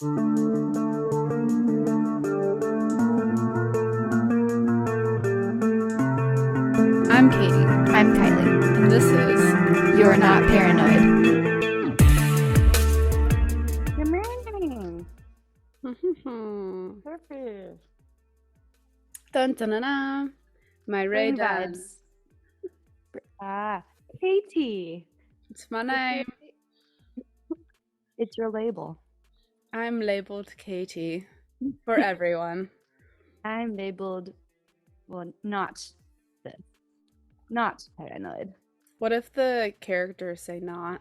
I'm Katie, I'm Kylie. and this is You're Not Paranoid. Good morning. Dun Perfect. dun dun dun. My Ray Spring done. vibes. Katie. It's my name. It's your label. I'm labeled Katie for everyone. I'm labeled, well, not this. Not paranoid. What if the characters say not?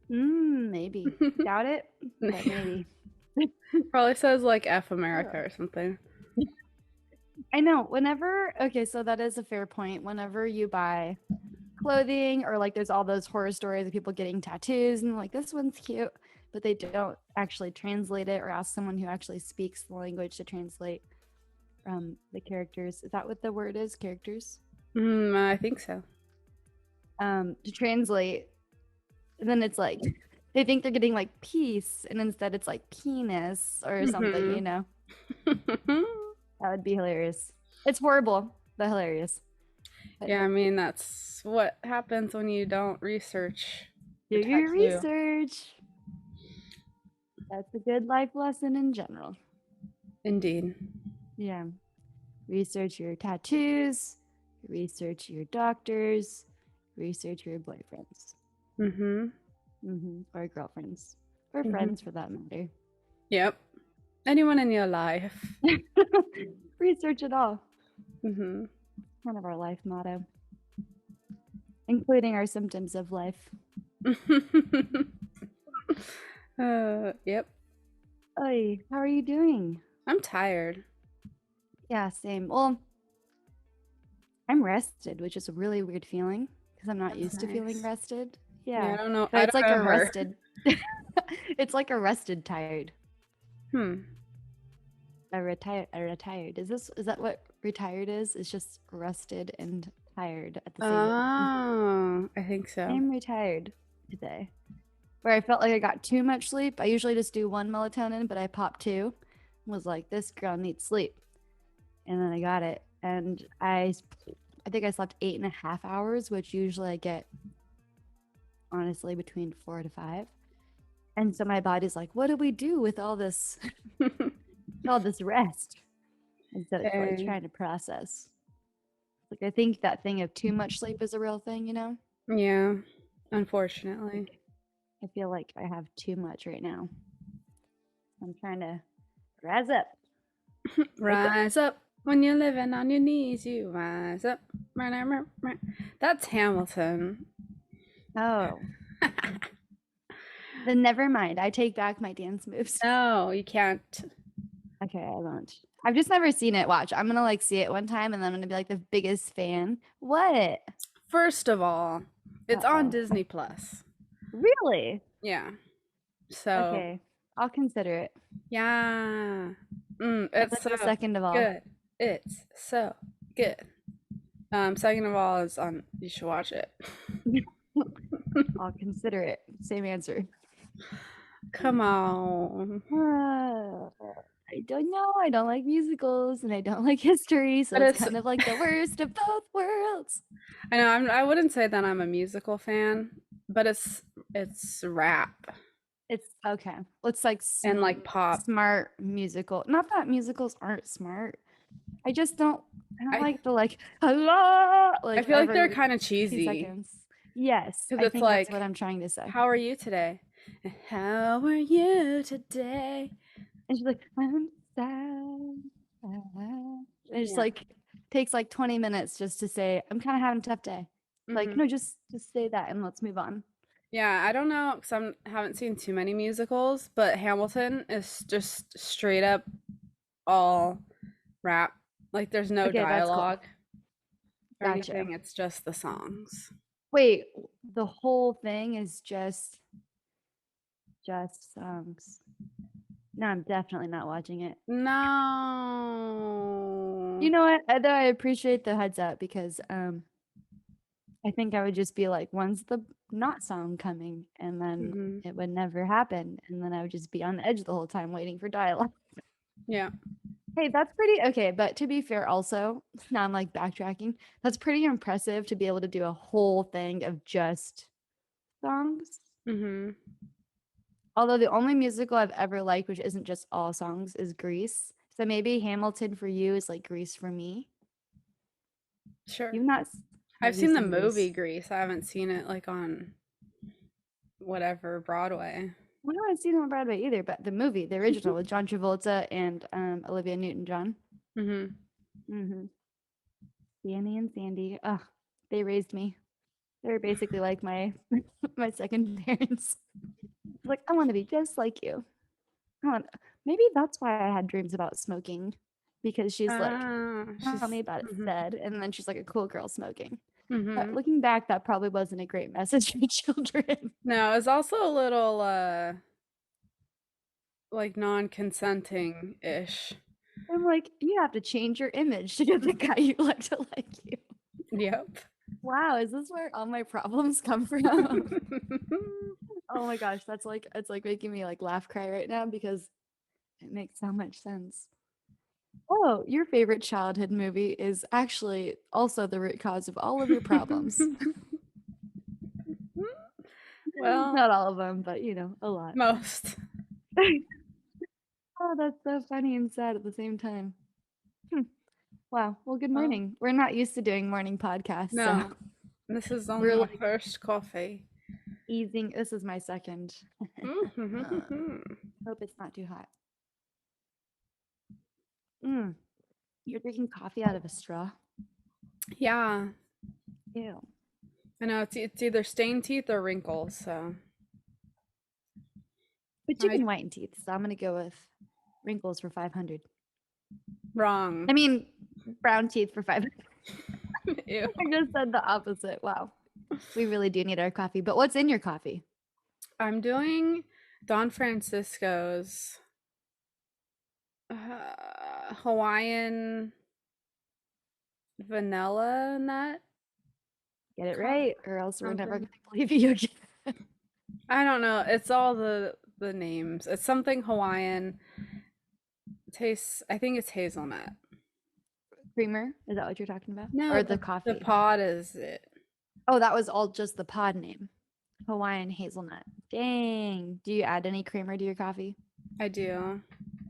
Maybe. Doubt it, but maybe. Probably says like F America or something. I know. Okay, so that is a fair point. Whenever you buy clothing or like there's all those horror stories of people getting tattoos and like this one's cute, but they don't actually translate it or ask someone who actually speaks the language to translate the characters. Is that what the word is? Characters? I think so. To translate, and then it's like they think they're getting like peace, and instead it's like penis or something, you know? That would be hilarious. It's horrible, but hilarious. But Yeah, I mean, that's what happens when you don't research. do the your tattoo. research. That's a good life lesson in general. Indeed. Yeah. Research your tattoos, research your doctors, research your boyfriends. Or girlfriends. Or friends for that matter. Yep. Anyone in your life. Research it all. One of our life motto. Including our symptoms of life. Yep. Oy, how are you doing? I'm tired. Yeah, same. Well, I'm rested, which is a really weird feeling because I'm not That's used to feeling nice. rested. Yeah, Yeah. I don't know. But I it's don't like know a her. rested. It's like a rested tired. A retired. Is that what retired is? It's just rested and tired at the same time. I think so. I'm retired today. Where I felt like I got too much sleep. I usually just do one melatonin, but I popped two. Was like, this girl needs sleep. And then I got it. And I think I slept 8.5 hours, which usually I get honestly between 4 to 5. And so my body's like, what do we do with all this all this rest? And so it's like trying to process. Like I think that thing of too much sleep is a real thing, you know? Yeah, unfortunately. I feel like I have too much right now. I'm trying to rise up. Rise up when you're living on your knees. You rise up. That's Hamilton. Oh. Then never mind. I take back my dance moves. No, you can't. Okay, I won't. I've just never seen it. Watch. I'm gonna like see it one time and then I'm gonna be like the biggest fan. What? First of all, it's on Disney Plus. Really? Yeah. So Okay. I'll consider it. yeah. And It's then so second of all. good. It's so good. Second of all is on. You should watch it. I'll consider it. Same answer. Come on. I don't know. I don't like musicals and I don't like history, so But it's it's- kind of like the worst of both worlds. I know. I wouldn't say that I'm a musical fan, but it's rap It's okay. It's like and like pop. smart musical. Not that musicals aren't smart. I just don't. I don't like the like hello. Like I feel like they're every kind of 2 cheesy. seconds. Yes, Because I it's think like, that's what I'm trying to say. how are you today? How are you today? And she's like, I'm sad. And it's Yeah. like takes like 20 minutes just to say, I'm kind of having a tough day. Like, no, just say that and let's move on. Yeah, I don't know because I haven't seen too many musicals, but Hamilton is just straight up all rap. Like there's no Okay, that's cool. dialogue or Gotcha. anything. It's just the songs. Wait, the whole thing is just songs. No, I'm definitely not watching it. No. You know what? I appreciate the heads up because I think I would just be like, when's the not song coming, and then Mhm. it would never happen, and then I would just be on the edge the whole time waiting for dialogue. Yeah. Hey, that's pretty okay, but to be fair, also, now I'm like backtracking. That's pretty impressive to be able to do a whole thing of just songs. Mhm. Although the only musical I've ever liked, which isn't just all songs, is Grease. So maybe Hamilton for you is like Grease for me. Sure. You've not I've have you seen the seen movie Grease? Grease. I haven't seen it like on whatever Broadway. Well, I haven't seen it on Broadway either, but the movie, the original with John Travolta and Olivia Newton-John. Mhm. Mm-hmm. Danny and Sandy. Ugh, they raised me. They were basically like my my second parents. Like, I want to be just like you. I want, maybe that's why I had dreams about smoking, because she's like, Ah, tell me she's about it, mhm. said, and then she's like a cool girl smoking. But Mhm. looking back, that probably wasn't a great message for children. No, it's also a little like non-consenting-ish. I'm like, you have to change your image to get the guy you like to like you. Yep. Wow, is this where all my problems come from? Oh my gosh, that's like it's like making me like laugh cry right now because it makes so much sense. Oh, your favorite childhood movie is actually also the root cause of all of your problems. Well, Not all of them, but a lot. most. Oh, that's so funny and sad at the same time. Hmm. Wow. Well, good Well, morning. We're not used to doing morning podcasts, so no. This is only we're my like first coffee. easing. This is my second. Hope it's not too hot. Mm, you're drinking coffee out of a straw? Yeah, Ew. I know it's either stained teeth or wrinkles, so But you I can whiten teeth, so I'm gonna go with wrinkles for 500. wrong. I mean, brown teeth for 500. Ew. I just said the opposite. Wow. We really do need our coffee. But what's in your coffee? I'm doing Don Francisco's Hawaiian vanilla nut. Get it co- right, or else we're never Something. gonna believe you again. I don't know. It's all the names. It's something Hawaiian. Tastes. I think it's hazelnut. Creamer? Is that what you're talking about? No, Or the the coffee? pod is it. Oh, that was all just the pod name. Hawaiian hazelnut. Dang. Do you add any creamer to your coffee? I do.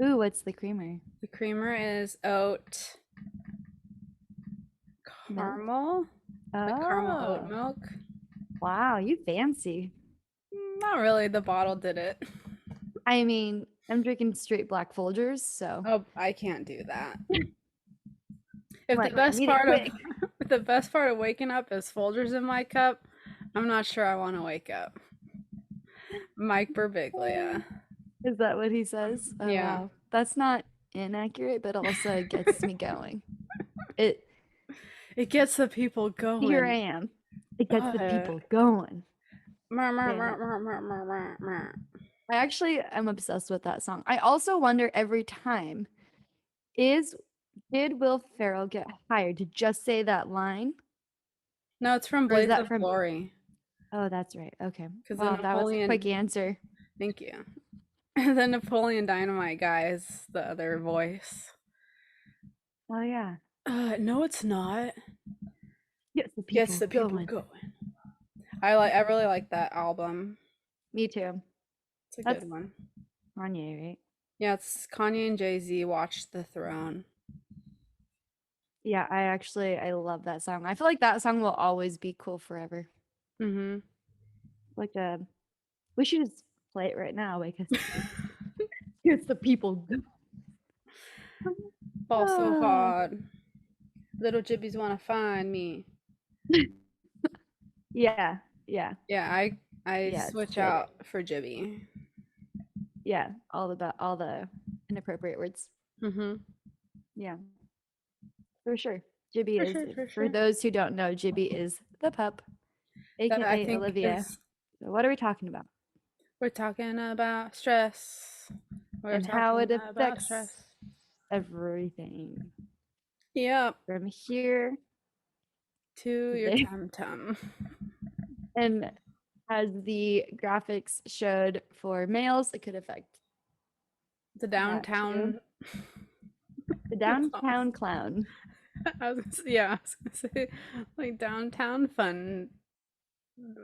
Ooh, what's the creamer? The creamer is oat Milk? caramel, like caramel oat Oh, milk. wow, you fancy. Not really. The bottle did it. I mean, I'm drinking straight black Folgers, so Oh, I can't do that. If the like I best need it part of quick. if the best part of waking up is Folgers in my cup, I'm not sure I want to wake up. Mike Birbiglia. Is that what he says? Oh Yeah. wow. That's not inaccurate, but also it gets me going. It It gets the people Here I going. am. It gets the Uh, people going. mer, mer, Yeah. mer, mer, mer, mer, mer, mer. I actually am obsessed with that song. I also wonder every time, is did Will Ferrell get hired to just say that line? No, it's from Or is Blades that of from Glory. Oh, that's right. Okay. Because the Wow, that was a quick Napoleon. answer. Thank you. The Napoleon Dynamite guy is the other voice. Oh yeah. No, it's not. Gets the Gets people the people going. going. I really like that album. Me too. It's a That's good one. Kanye, right? Yeah, it's Kanye and Jay-Z Watch the Throne. Yeah, I love that song. I feel like that song will always be cool forever. Mm-hmm. Like we should just play it right now because gets the people going. Fall so Ah. hard. Little Jibbies wanna find me. Yeah, yeah, Yeah, I yes, switch it out for Jibby. yeah, all the inappropriate words. Mm-hmm. Yeah, for sure. Jibby For is, sure, for for sure. those who don't know, Jibby is the pup, That I aka think Olivia. is So what are we talking about? we're talking about stress. We're And how talking it about affects stress. everything Yep. from here To to your there. tum tum. And as the graphics showed for males, it could affect The that too. downtown. The That's downtown awesome. clown. Yeah, I was gonna say like downtown fun.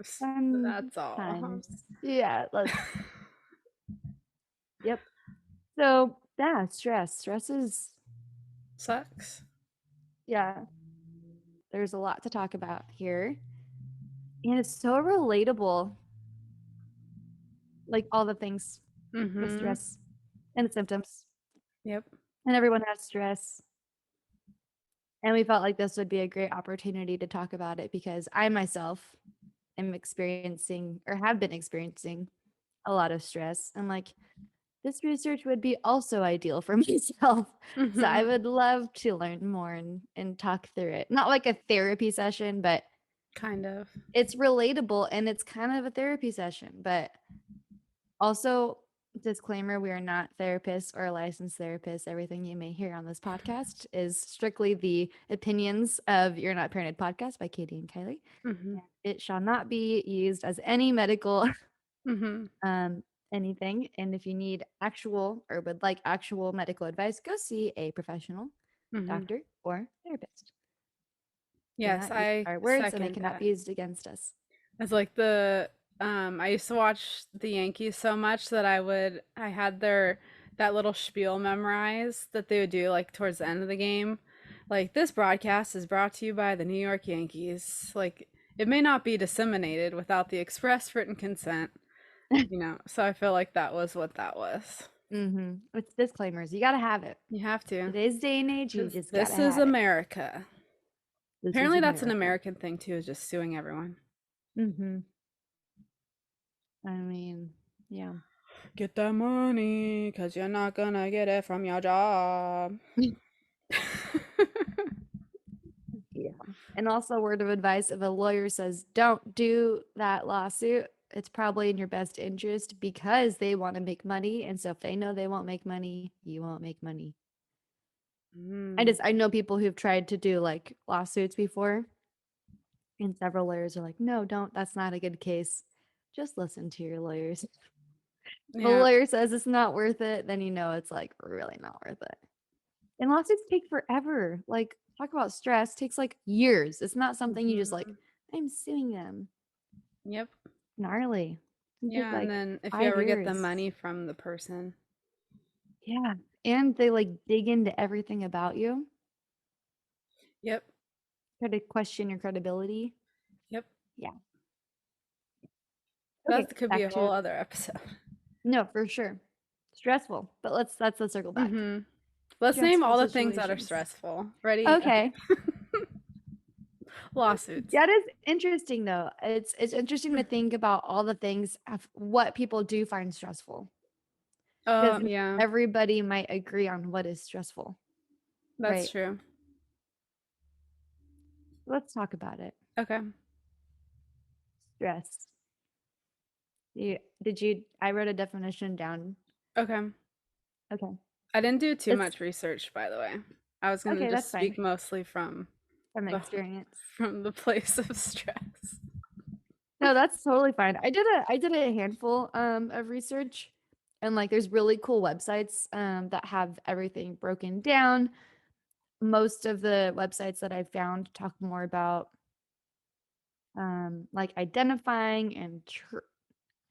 Fun That's all. times. Yeah, let's yep. So yeah, stress. Stress is Sucks. yeah, there's a lot to talk about here. And it's so relatable. Like all the things with Mm-hmm. stress and the symptoms. Yep. And everyone has stress. And we felt like this would be a great opportunity to talk about it because I myself am experiencing or have been experiencing a lot of stress. And like this research would be also ideal for myself. So I Mm-hmm. would love to learn more and talk through it. Not like a therapy session, but Kind of. it's relatable and it's kind of a therapy session. But also, disclaimer, we are not therapists or licensed therapists. Everything you may hear on this podcast is strictly the opinions of You're Not Paranoid podcast by Katie and Kylie. Mm-hmm. And it shall not be used as any medical Mm-hmm. um, anything. And if you need actual or would like actual medical advice, go see a professional Mm-hmm. doctor or therapist. Do Yes, not use I our words and they second cannot that. be used against us. It's like I used to watch the Yankees so much that I had their that little spiel memorized that they would do like towards the end of the game. Like this broadcast is brought to you by the New York Yankees. Like it may not be disseminated without the express written consent, So I feel like that was what that was. It's disclaimers. You got to have it. You have to. Today's day and age, you 'Cause just got to this is have it. America. This is Apparently that's an America. American thing too, is just suing everyone. Mm-hmm. I mean, yeah. Get that money, cause you're not gonna get it from your job. Yeah. And also, word of advice if a lawyer says, don't do that lawsuit, it's probably in your best interest because they want to make money. And so, if they know they won't make money, you won't make money. Mm, I know people who've tried to do like lawsuits before, and several lawyers are like, no, don't. That's not a good case. Just listen to your lawyers. If a yeah. lawyer says it's not worth it, then you know it's like really not worth it. And lawsuits take forever. Like, talk about stress, takes like years. It's not something you just like, Mhm. I'm suing them. Yep. Gnarly. It can take Yeah, and like then if you five ever get the years. money from the person. Yeah. And they like dig into everything about you, Yep. try to question your credibility. Yep. Yeah. Okay, That could be a back whole to other episode. no, for sure. Stressful. But let's circle back. Hmm. Let's name Stressful all the things that are situations. stressful. Ready? Okay. Okay. Lawsuits. That is interesting though. It's interesting to think about all the things of what people do find stressful. Because Yeah, everybody might agree on what is stressful, that's right? true. Let's talk about it. Okay. Stress. I wrote a definition down. Okay. Okay. I didn't do too It's much research, by the way. I was gonna okay, just that's fine speak mostly from from the experience. place of stress. No, that's totally fine. I did a handful of research and like there's really cool websites that have everything broken down. Most of the websites that I found talk more about like identifying and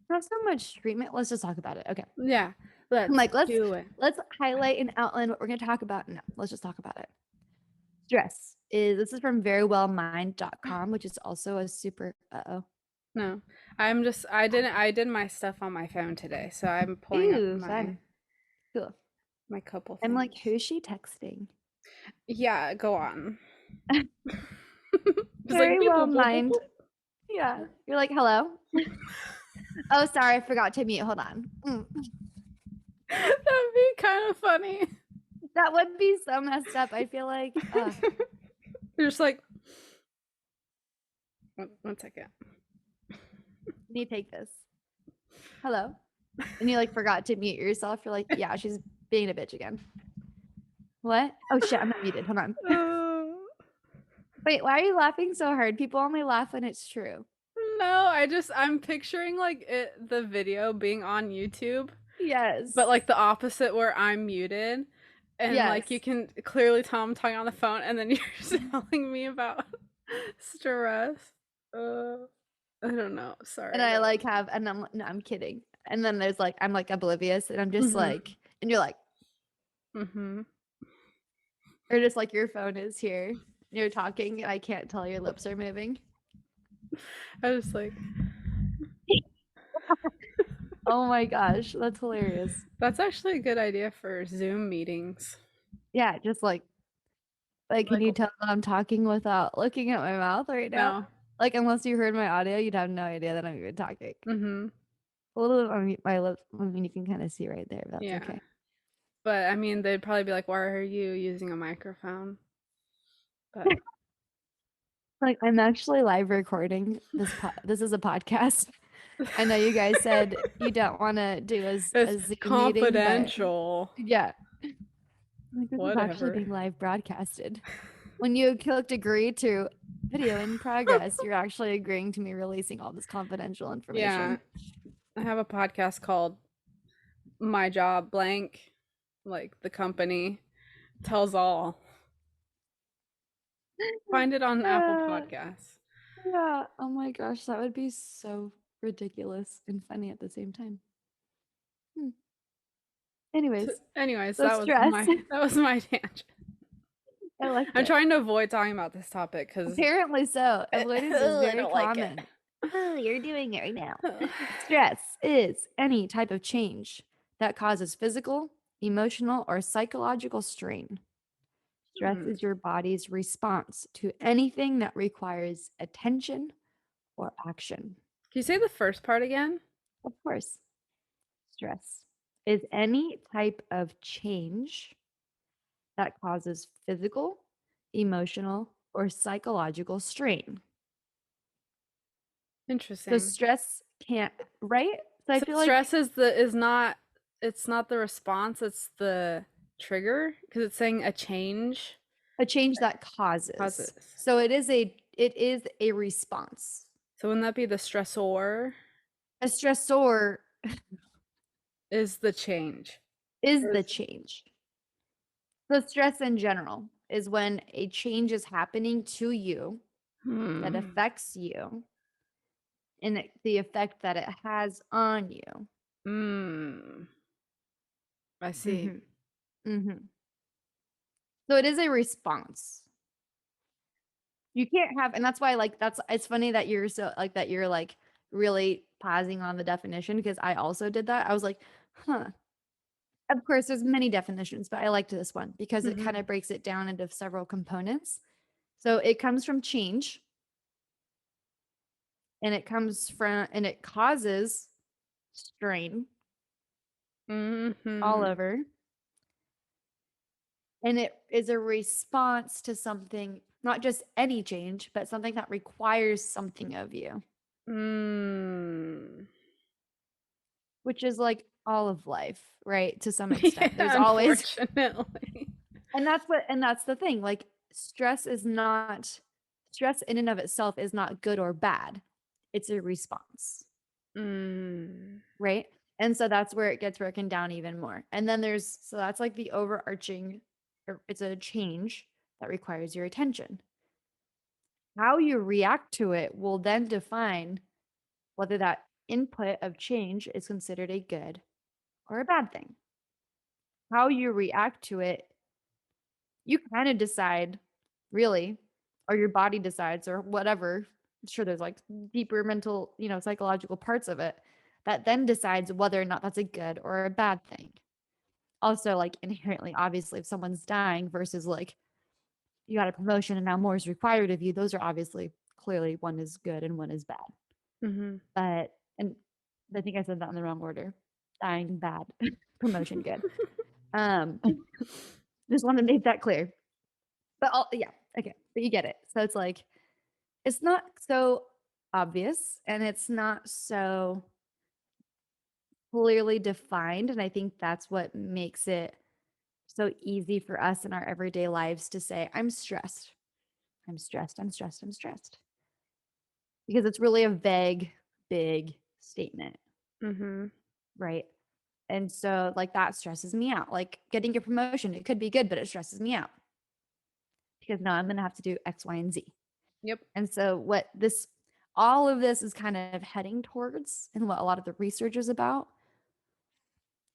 not so much treatment. Let's just talk about it. Okay. Yeah, I'm let's like, do it. let's highlight and outline what we're gonna talk about. No, let's just talk about it. Stress is this is from verywellmind.com, which is also a super uh-oh. No, I did my stuff on my phone today, so I'm pulling up Ooh, fun. Cool. my couple I'm like, things. who's she texting? Yeah, go on. It's like Very beep, well boop, boop, boop, mind. boop. Yeah. You're like, hello. Oh, sorry, I forgot to mute. Hold on. That'd be kind of funny. That would be so messed up. I feel like You're just like, one second. you take this. Hello. And you like forgot to mute yourself. You're like, yeah, she's being a bitch again. What? Oh shit, I'm not muted. Hold on. Wait, why are you laughing so hard? People only laugh when it's true. No, I'm picturing like the video being on YouTube, but Yes. like the opposite where I'm muted and like you Yes. can clearly tell I'm talking on the phone and then you're telling me about stress. Uh, I don't know. And Sorry, I that like was. have, and I'm like, no, I'm kidding. And then there's like, I'm like oblivious and I'm just Mhm. like, and you're like, Mhm. or just like your phone is here. And you're talking and I can't tell your lips are moving. I was like, Oh my gosh, that's hilarious. that's actually a good idea for Zoom meetings. Yeah, just like, can Like, you tell that I'm talking without looking at my mouth right now? no. Like, unless you heard my audio, you'd have no idea that I'm even talking. Mhm. A little bit on my lips. I mean, you can kind of see right there, but that's Yeah. okay. But I mean, they'd probably be like, "Why are you using a microphone?" But Like, I'm actually live recording this. This is a podcast. I know you guys said you don't want to do it's a Zoom meeting, but confidential. yeah, like this is actually Whatever. being live broadcasted. When you clicked agree to video in progress, you're actually agreeing to me releasing all this confidential Yeah, information. I have a podcast called My Job Blank, like the company tells all. Find it on Apple Uh, Podcasts. yeah. Oh my gosh, that would be so ridiculous and funny at the same time. Hmm. Anyways, Anyways, so stress. that was my tangent. I liked I'm it. trying to avoid talking about this topic because Apparently so. Avoidance is I very don't like it. common. Oh, you're doing it right now. Stress is any type of change that causes physical, emotional, or psychological strain. Stress Hmm. is your body's response to anything that requires attention or action. Can you say the first part again? Of course, stress is any type of change that causes physical, emotional, or psychological strain. So Interesting. stress can't, right? So I So feel like stress is not it's not the response, it's the trigger because it's saying a change a change that causes. causes. So it is a response. So wouldn't that be the stressor A stressor is the change? is Or the is- change. So stress in general is when a change is happening to you that Hmm. affects you and the effect that it has on you. Hmm. I see. Hmm. Hmm. So it is a response. You can't have, and that's why like that's it's funny that you're so like that you're like really pausing on the definition because I also did that. I was like, huh. Of course, there's many definitions, but I liked this one because it Hmm. kind of breaks it down into several components. So it comes from change and it causes strain all Hmm. over. And it is a response to something, not just any change, but something that requires something of you, Hmm. which is like all of life, right? To some Yeah, extent. There's always, unfortunately. and that's the thing. Like stress in and of itself is not good or bad. It's a response, Mm. right? And so that's where it gets broken down even more. And then so that's like the overarching, it's a change that requires your attention. How you react to it will then define whether that input of change is considered a good or a bad thing. How you react to it, you kind of decide, really, or your body decides, or whatever. I'm sure there's like deeper mental, psychological parts of it that then decides whether or not that's a good or a bad thing. Also, like inherently, obviously, if someone's dying versus like you got a promotion and now more is required of you, those are obviously clearly one is good and one is bad. Hmm. But and I think I said that in the wrong order. Dying bad, promotion good. Um, just want to make that clear. But yeah, okay, but you get it. So it's like it's not so obvious and it's not so clearly defined, and I think that's what makes it so easy for us in our everyday lives to say, I'm stressed. I'm stressed. I'm stressed. I'm stressed. because it's really a vague, big statement, Mhm. right? And so, like, that stresses me out. Like, getting a promotion, it could be good, but it stresses me out because now I'm going to have to do X, Y, and Z. Yep. And so, all of this is kind of heading towards, and what a lot of the research is about,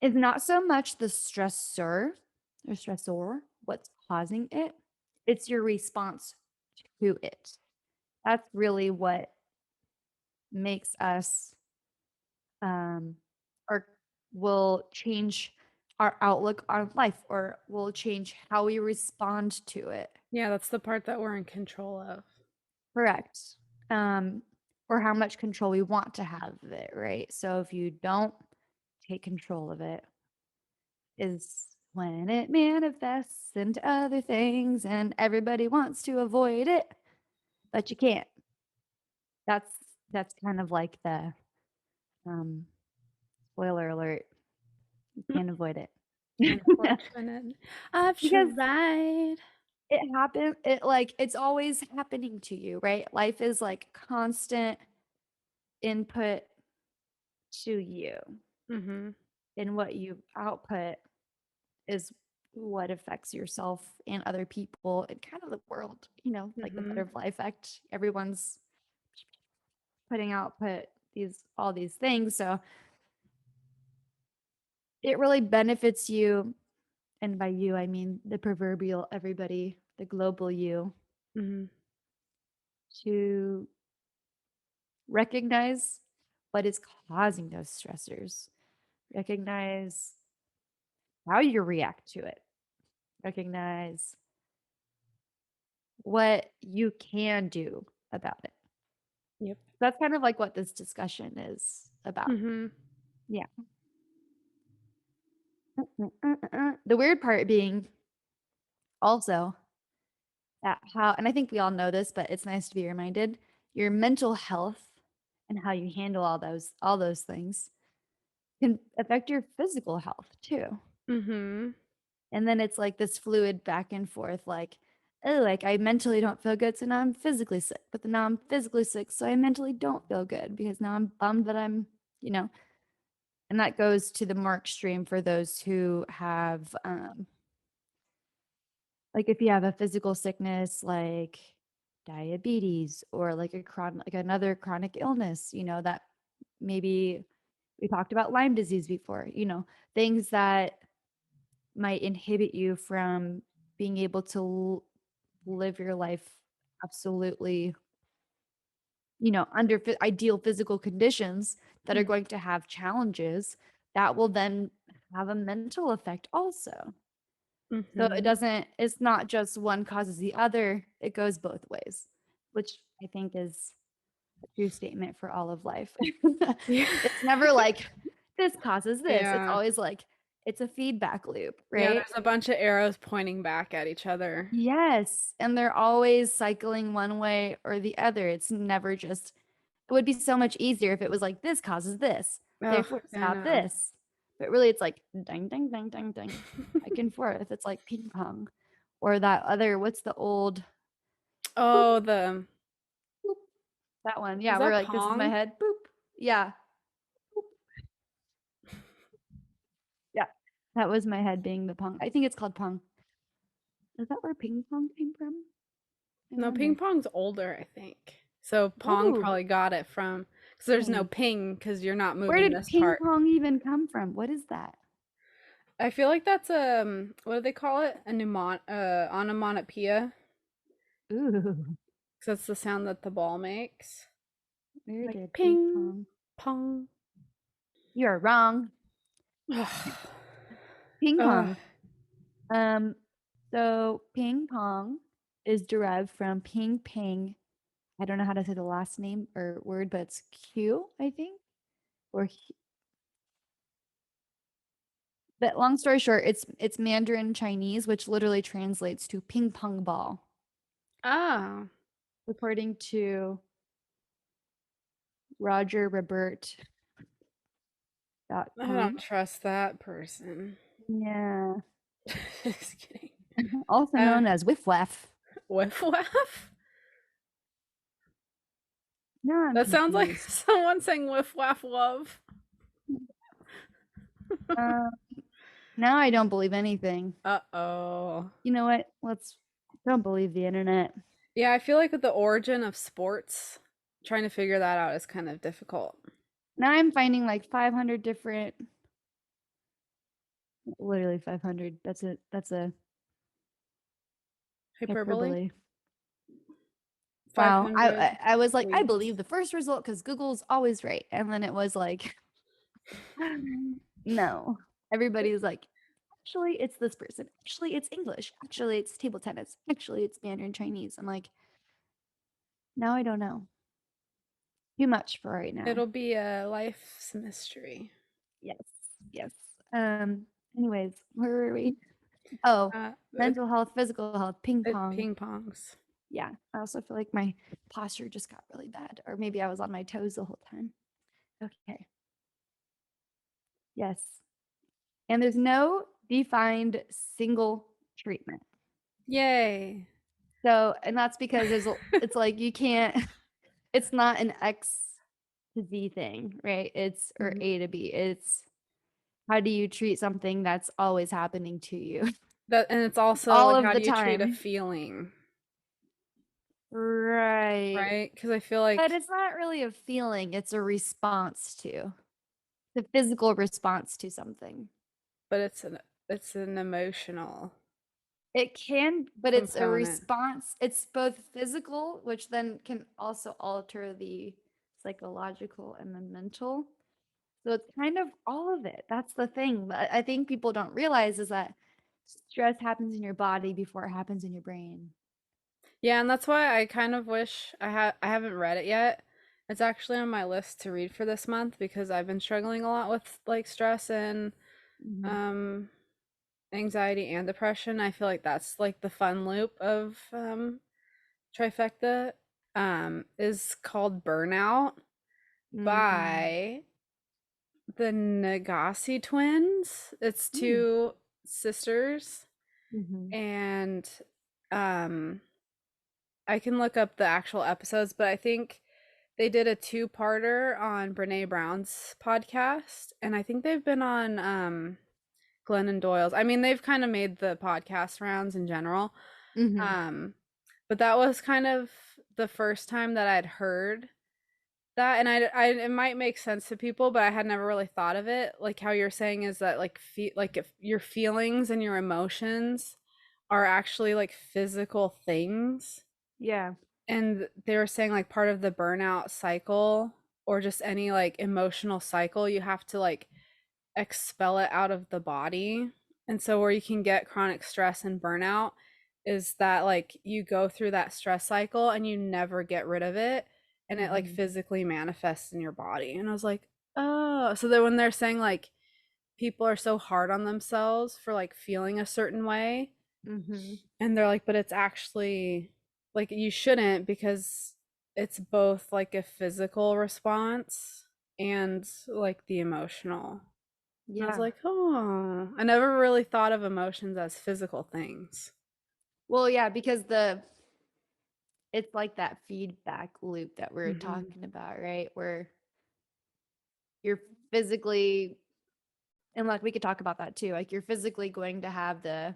is not so much the stressor, what's causing it, it's your response to it. That's really what makes us, um, or will change our outlook on life, or will change how we respond to it. Yeah, that's the part that we're in control of. Correct. Um, or how much control we want to have of it, right? So if you don't take control of it, is when it manifests into other things and everybody wants to avoid it, but you can't. That's that's kind of like the um spoiler alert. You can't avoid it. Unfortunate. I've Because tried. it's always happening to you, right? Life is like constant input to you. Mhm. And what you output is what affects yourself and other people and kind of the world, like the Mhm. butterfly effect. Everyone's putting output all these things. So it really benefits you. And by you, I mean the proverbial everybody, the global you, Mhm. to recognize what is causing those stressors, recognize how you react to it, recognize what you can do about it. Yep. That's kind of like what this discussion is about. Mhm. Yeah. The weird part being also that how, and I think we all know this, but it's nice to be reminded, your mental health and how you handle all those things can affect your physical health too. Mhm. And then it's like this fluid back and forth, like, oh, like I mentally don't feel good, so now I'm physically sick. But then now I'm physically sick, so I mentally don't feel good because now I'm bummed that you know, and that goes to the more extreme for those who have, like if you have a physical sickness like diabetes or like another chronic illness, that maybe we talked about Lyme disease before, things that might inhibit you from being able to live your life absolutely, under ideal physical conditions that are Mm. going to have challenges that will then have a mental effect also. So Mhm. it's not just one causes the other, it goes both ways, which I think is a true statement for all of life. Yeah. It's never like this causes this. It's Yeah. always like it's a feedback loop, Yeah, right? there's a bunch of arrows pointing back at each other. Yes. And they're always cycling one way or the other. It's never just, it would be so much easier if it was like this causes this, Oh, therefore I stop know. this. But really, it's like ding, ding, ding, ding, ding, back and forth. It's like ping pong. Or that other, what's the old boop, Oh, the boop, that one. is Yeah, we're that like, this is my Pong? head. Boop. Yeah. Yeah. That was my head being the pong. I think it's called pong. Is that where ping pong came from? I No, ping wonder. pong's older, I think. So Pong Ooh, probably got it from because there's no dang. ping because you're not Where moving did this ping part. pong even come from? What is that? I feel like that's what do they call it? A onomatopoeia. Ooh, 'Cause that's the sound that the ball makes. where Like did ping ping, pong? pong. You're wrong. Ugh. Ping Ugh. pong. Um, so ping pong is derived from ping ping. I don't know how to say the last name or word, but it's Q, I think. Or but long story short, it's Mandarin Chinese, which literally translates to ping pong ball, Oh, according to RogerRebert.com. I don't trust that person. Yeah. Just kidding. Also Uh, known as Whiff Waff. Whiff waff? Now I'm That sounds like confused. someone saying "whiff waff love." Uh, now I don't believe anything. Uh-oh. You know what? Let's don't believe the internet. Yeah, I feel like with the origin of sports, trying to figure that out is kind of difficult. Now I'm finding like 500 different, literally 500. That's a Hyperbole? hyperbole. Wow. 500 I was like, I tweets. believe the first result because Google's always right. And then it was like, no. Everybody's like, actually, it's this person. Actually, it's English. Actually, it's table tennis. Actually, it's Mandarin Chinese. I'm like, now I don't know. Too much for right now. It'll be a life's mystery. Yes. Yes. Anyways, where were we? Oh, It, mental health, physical health, ping it pong. ping pongs. Yeah. I also feel like my posture just got really bad. Or maybe I was on my toes the whole time. Okay. Yes. And there's no defined single treatment. Yay. So, and that's because it's like you can't, it's not an X to Z thing, right? It's or Mhm. A to B. It's how do you treat something that's always happening to you That, and it's also all like, of how the do you treat a time? feeling, Right. right? Because I feel But like, it's not really a feeling, it's a response to the physical response to something. but it's an emotional It can, but it's a component. response. It's both physical, which then can also alter the psychological and the mental. So it's kind of all of it. That's the thing. But I think people don't realize is that stress happens in your body before it happens in your brain. Yeah, and that's why I kind of wish I haven't read it yet. It's actually on my list to read for this month because I've been struggling a lot with like stress and Mhm. um anxiety and depression. I feel like that's like the fun loop of trifecta is called Burnout Mm, by the Negossi twins. It's mm, two sisters mhm, and um I can look up the actual episodes, but I think they did a two-parter on Brene Brown's podcast, and I think they've been on Glennon Doyle's. I mean, they've kind of made the podcast rounds in general. mhm. Um, but that was kind of the first time that I'd heard that, and it might make sense to people, but I had never really thought of it. Like how you're saying is that like if your feelings and your emotions are actually like physical things, Yeah. and they were saying like part of the burnout cycle or just any like emotional cycle, you have to like expel it out of the body. And so where you can get chronic stress and burnout is that like you go through that stress cycle and you never get rid of it and it like Mhm, physically manifests in your body. And I was like, "Oh." So that when they're saying like people are so hard on themselves for like feeling a certain way, mhm. and they're like, but it's actually like you shouldn't because it's both like a physical response and like the emotional. And I was Yeah. like, oh, I never really thought of emotions as physical things. Well, yeah, because the it's like that feedback loop that we are Hmm. talking about, right? Where you're physically, and like we could talk about that too. Like you're physically going to have the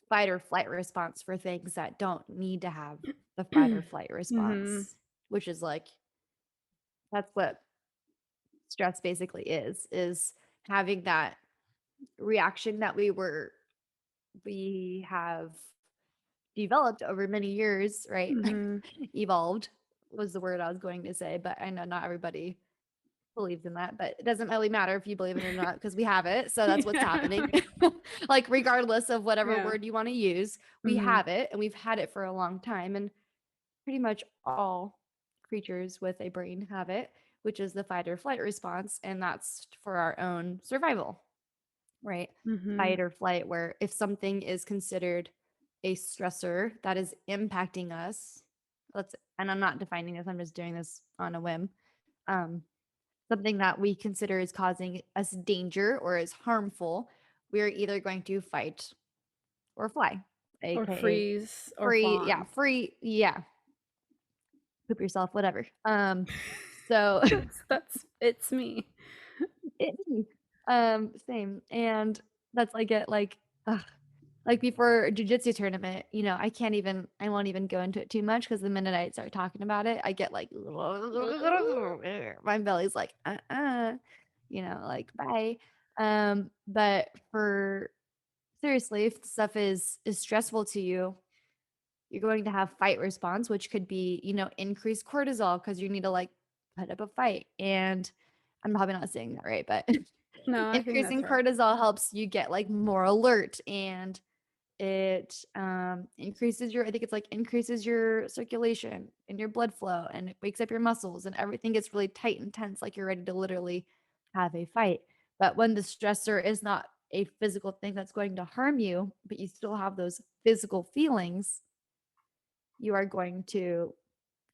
fight or flight response for things that don't need to have the fight or flight Hmm. response, which is like that's what stress basically is having that reaction that we have developed over many years, right? Hmm. Evolved was the word I was going to say, but I know not everybody believes in that, but it doesn't really matter if you believe it or not because we have it. So that's what's happening. Yeah. Like, regardless of whatever Yeah. word you want to use, we Hmm. have it and we've had it for a long time. And pretty much all creatures with a brain have it, which is the fight or flight response. And that's for our own survival, right? Hmm. Fight or flight, where if something is considered a stressor that is impacting us, and I'm not defining this, I'm just doing this on a whim. Um, Something that we consider is causing us danger or is harmful, we're either going to fight or fly, Or aka freeze or free, yeah, fawn. free, yeah. poop yourself, whatever. So It's me. it same. And that's like it ugh, like before a jujitsu tournament, you know, I won't even go into it too much because the minute I start talking about it, I get like my belly's like, you know, like bye. But for seriously, if stuff is stressful to you, you're going to have fight response, which could be, you know, increased cortisol because you need to like put up a fight. And I'm probably not saying that right, but No, I think that's increasing right. cortisol helps you get like more alert, and it increases your, I think it's like increases your circulation and your blood flow, and it wakes up your muscles, and everything gets really tight and tense, like you're ready to literally have a fight. But when the stressor is not a physical thing that's going to harm you, but you still have those physical feelings, you are going to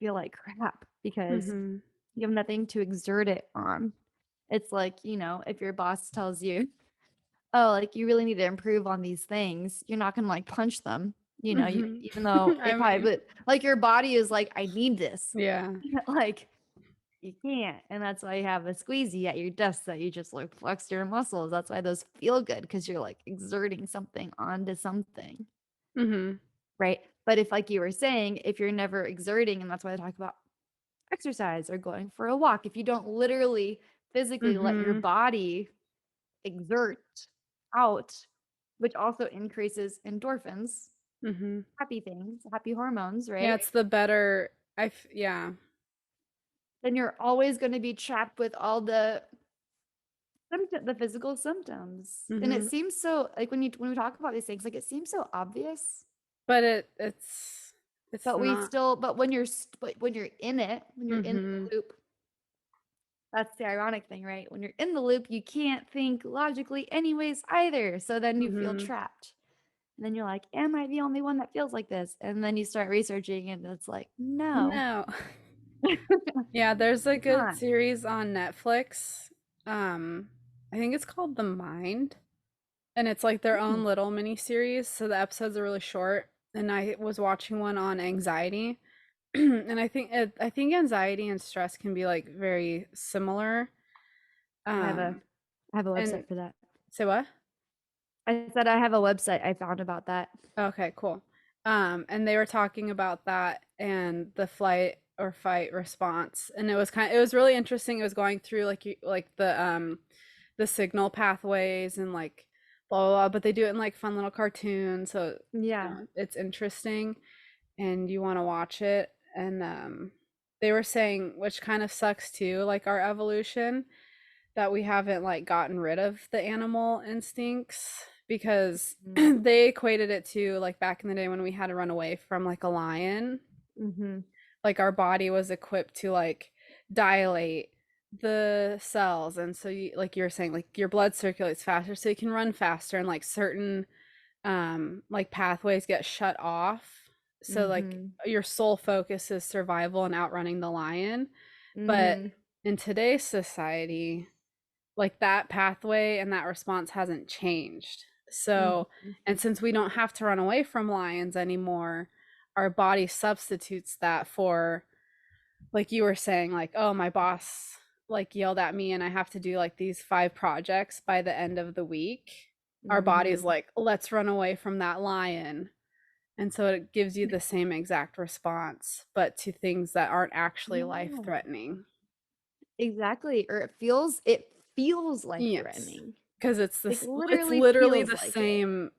feel like crap because Mm-hmm. you have nothing to exert it on. It's like, you know, if your boss tells you, oh, like you really need to improve on these things, you're not gonna like punch them, you know, you, even though Mm-hmm. it I probably, mean, but like your body is like, I need this. yeah. Like you can't. And that's why you have a squeezy at your desk that you just like flex your muscles. That's why those feel good because you're like exerting something onto something. Mm-hmm. Right. But if, like you were saying, if you're never exerting, and that's why I talk about exercise or going for a walk, if you don't literally physically let your Mm-hmm. body exert out, which also increases endorphins, Mm-hmm. happy things, happy hormones, Yeah, right? it's the better. Yeah. Then you're always going to be trapped with all the the physical symptoms. And it Mm-hmm. seems so like when we talk about these things, like it seems so obvious, But it's but we not. still, but when but when you're in it, when you're in Mm-hmm. the loop, that's the ironic thing, right? When you're in the loop, you can't think logically anyways either. So then you feel Mm-hmm. trapped. And then you're like, am I the only one that feels like this? And then you start researching and it's like, no. No. Yeah, there's a good Not. series on Netflix. Um, I think it's called The Mind, and it's like their Mm, own little mini series, so the episodes are really short. And I was watching one on anxiety, and I think anxiety and stress can be like very similar. I have a Um, I have a and website for that. say what? I said I have a website I found about that. Okay, cool. And they were talking about that and the flight or fight response, and it was really interesting. It was going through like the signal pathways and like blah blah blah, but they do it in like fun little cartoons, so you Yeah. know, it's interesting and you want to watch it. And they were saying, which kind of sucks too, like our evolution, that we haven't like gotten rid of the animal instincts because Mm-hmm. they equated it to like back in the day when we had to run away from like a lion, Mm-hmm. like our body was equipped to like dilate the cells, and so you, like you were saying, like your blood circulates faster so you can run faster, and like certain like pathways get shut off, so like Mm-hmm. your sole focus is survival and outrunning the lion. But Mm-hmm. in today's society, like that pathway and that response hasn't changed. So, Mm-hmm. and since we don't have to run away from lions anymore, our body substitutes that for, like you were saying, like, oh, my boss like yelled at me and I have to do like these 5 projects by the end of the week. Our body's Mm-hmm. like, let's run away from that lion. And so it gives you the same exact response, but to things that aren't actually life Yeah. threatening. Exactly. Or it feels life Yes. threatening. Because Like it's literally literally feels the like it. same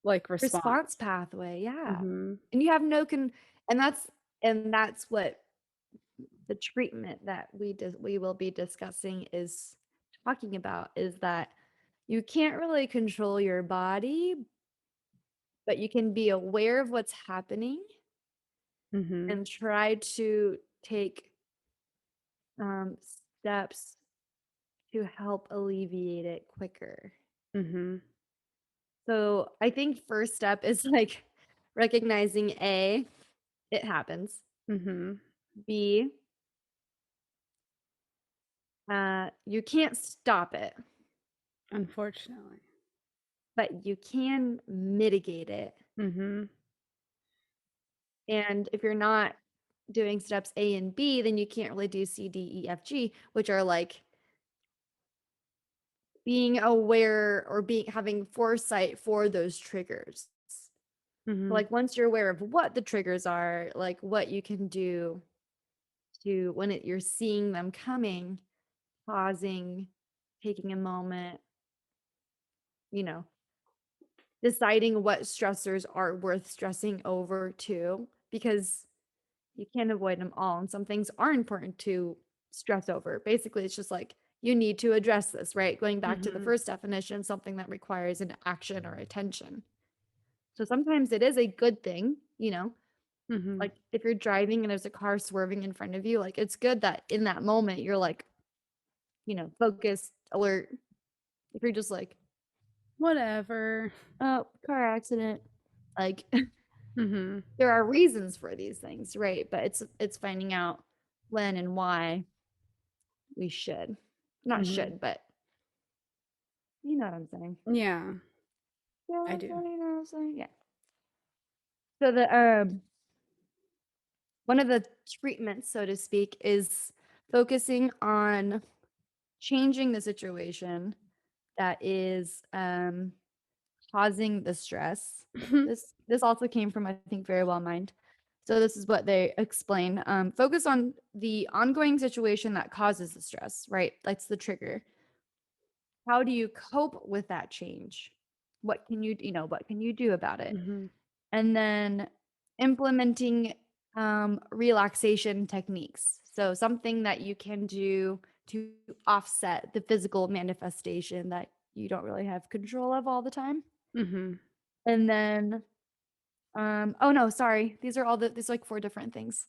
like response. Response pathway, yeah. Mhm. And you have no and that's what the treatment that we will be discussing is talking about, is that you can't really control your body, but you can be aware of what's happening Mhm. and try to take steps to help alleviate it quicker. Mhm. So I think first step is like recognizing A, it happens. Mhm. B, you can't stop it, Unfortunately. but you can mitigate it. Mhm. And if you're not doing steps A and B, then you can't really do C, D, E, F, G, which are like being aware or being having foresight for those triggers. So, Mhm. like once you're aware of what the triggers are, like what you can do to when you're seeing them coming, pausing, taking a moment, you know, deciding what stressors are worth stressing over too, because you can't avoid them all. And some things are important to stress over. Basically, it's just like you need to address this, right? Going back to the Mhm. first definition, something that requires an action or attention. So sometimes it is a good thing, Mhm. like if you're driving and there's a car swerving in front of you, like it's good that in that moment you're like, focused, alert. If you're just like, Whatever. oh, car accident, like Mhm. there are reasons for these things, right? But it's finding out when and why we should. Not Mhm. should, but you know what I'm saying. Yeah, You know what I I'm do. saying? You know what I'm saying? Yeah. So the one of the treatments, so to speak, is focusing on changing the situation that is causing the stress. This also came from, I think, Very Well Mind. So this is what they explain. Focus on the ongoing situation that causes the stress, right? That's the trigger. How do you cope with that change? What can you do about it? Mhm. And then implementing relaxation techniques. So something that you can do to offset the physical manifestation that you don't really have control of all the time. Mhm. And then, oh no, sorry. These are like four different things.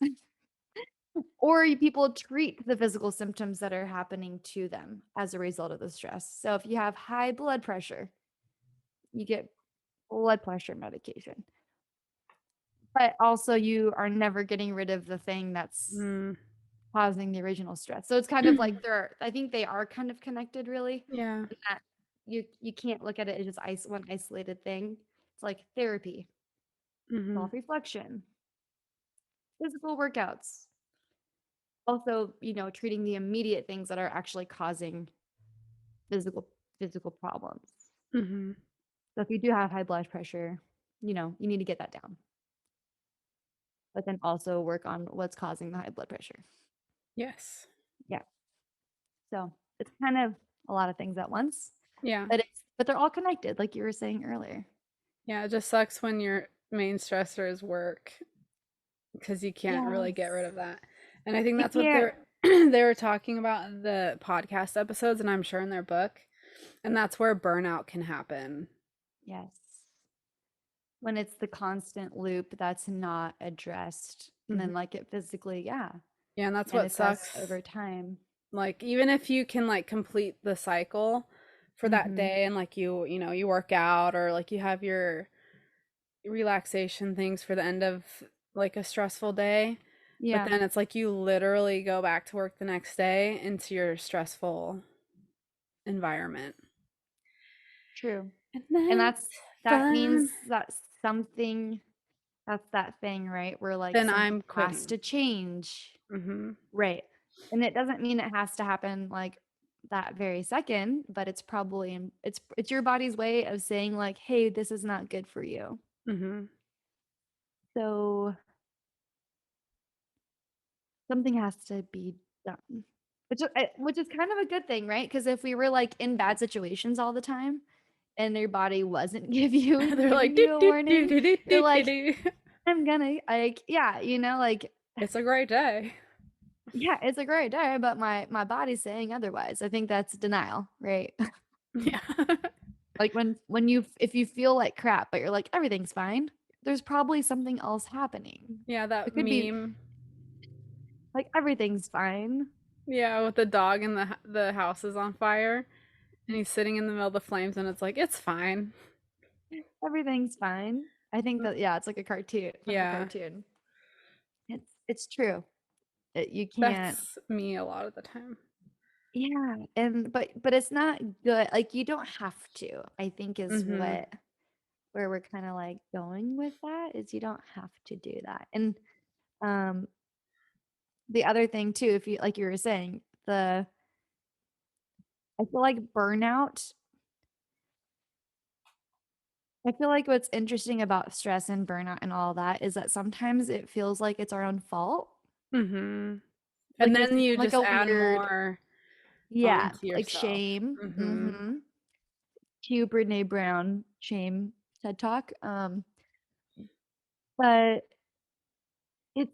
Or people treat the physical symptoms that are happening to them as a result of the stress. So if you have high blood pressure, you get blood pressure medication. But also you are never getting rid of the thing that's Mm. causing the original stress. So it's kind of like I think they are kind of connected really. Yeah. In that you can't look at it as just one isolated thing. It's like therapy, Mhm. self-reflection, physical workouts. Also, treating the immediate things that are actually causing physical physical problems. Mhm. So if you do have high blood pressure, you need to get that down. But then also work on what's causing the high blood pressure. Yes. Yeah. So it's kind of a lot of things at once, Yeah. but they're all connected, like you were saying earlier. Yeah, it just sucks when your main stressor is work because you can't really get rid Yes. of that. And I think You that's what can't. they're they were talking about in the podcast episodes, and I'm sure in their book. And that's where burnout can happen. Yes. When it's the constant loop that's not addressed, and Mhm. then like it physically, yeah, Yeah, and that's what manifests sucks. over time. Like even if you can like complete the cycle for that Mm-hmm. day and like you work out or like you have your relaxation things for the end of like a stressful day, but Yeah, then it's like you literally go back to work the next day into your stressful environment. true. And And that's that fun. means that something that's that thing, right? Where like Then something I'm has quitting. to change. Mhm. Right. And it doesn't mean it has to happen like that very second, but it's probably it's your body's way of saying like, "Hey, this is not good for you." Mhm. So, something has to be done. Which is kind of a good thing, right? Because if we were like in bad situations all the time and your body wasn't They're like giving do you a do do warning, do do you're do do. like, Do. I'm gonna like, yeah, like It's a great day. yeah, it's a great day, but my body's saying otherwise. I think that's denial, right? Yeah. Like when if you feel like crap, but you're like everything's fine, there's probably something else happening. Yeah, that It could be meme. like everything's fine. Yeah, with the dog and the house is on fire and he's sitting in the middle of the flames and it's like it's fine. Everything's fine. I think that yeah, it's like a cartoon from a Yeah. cartoon. It's true. You can't. That's me a lot of the time. Yeah, and but it's not good. Like you don't have to. I think is Mhm. what where we're kind of like going with that is you don't have to do that. And um the other thing too, if you like you were saying, I feel like burnout. I feel like what's interesting about stress and burnout and all that is that sometimes it feels like it's our own fault. Mhm. And Like there's then even you like just a add weird, more yeah, onto like yourself. shame. Mhm. Mm-hmm. Cue Brene Brown shame TED Talk. But it's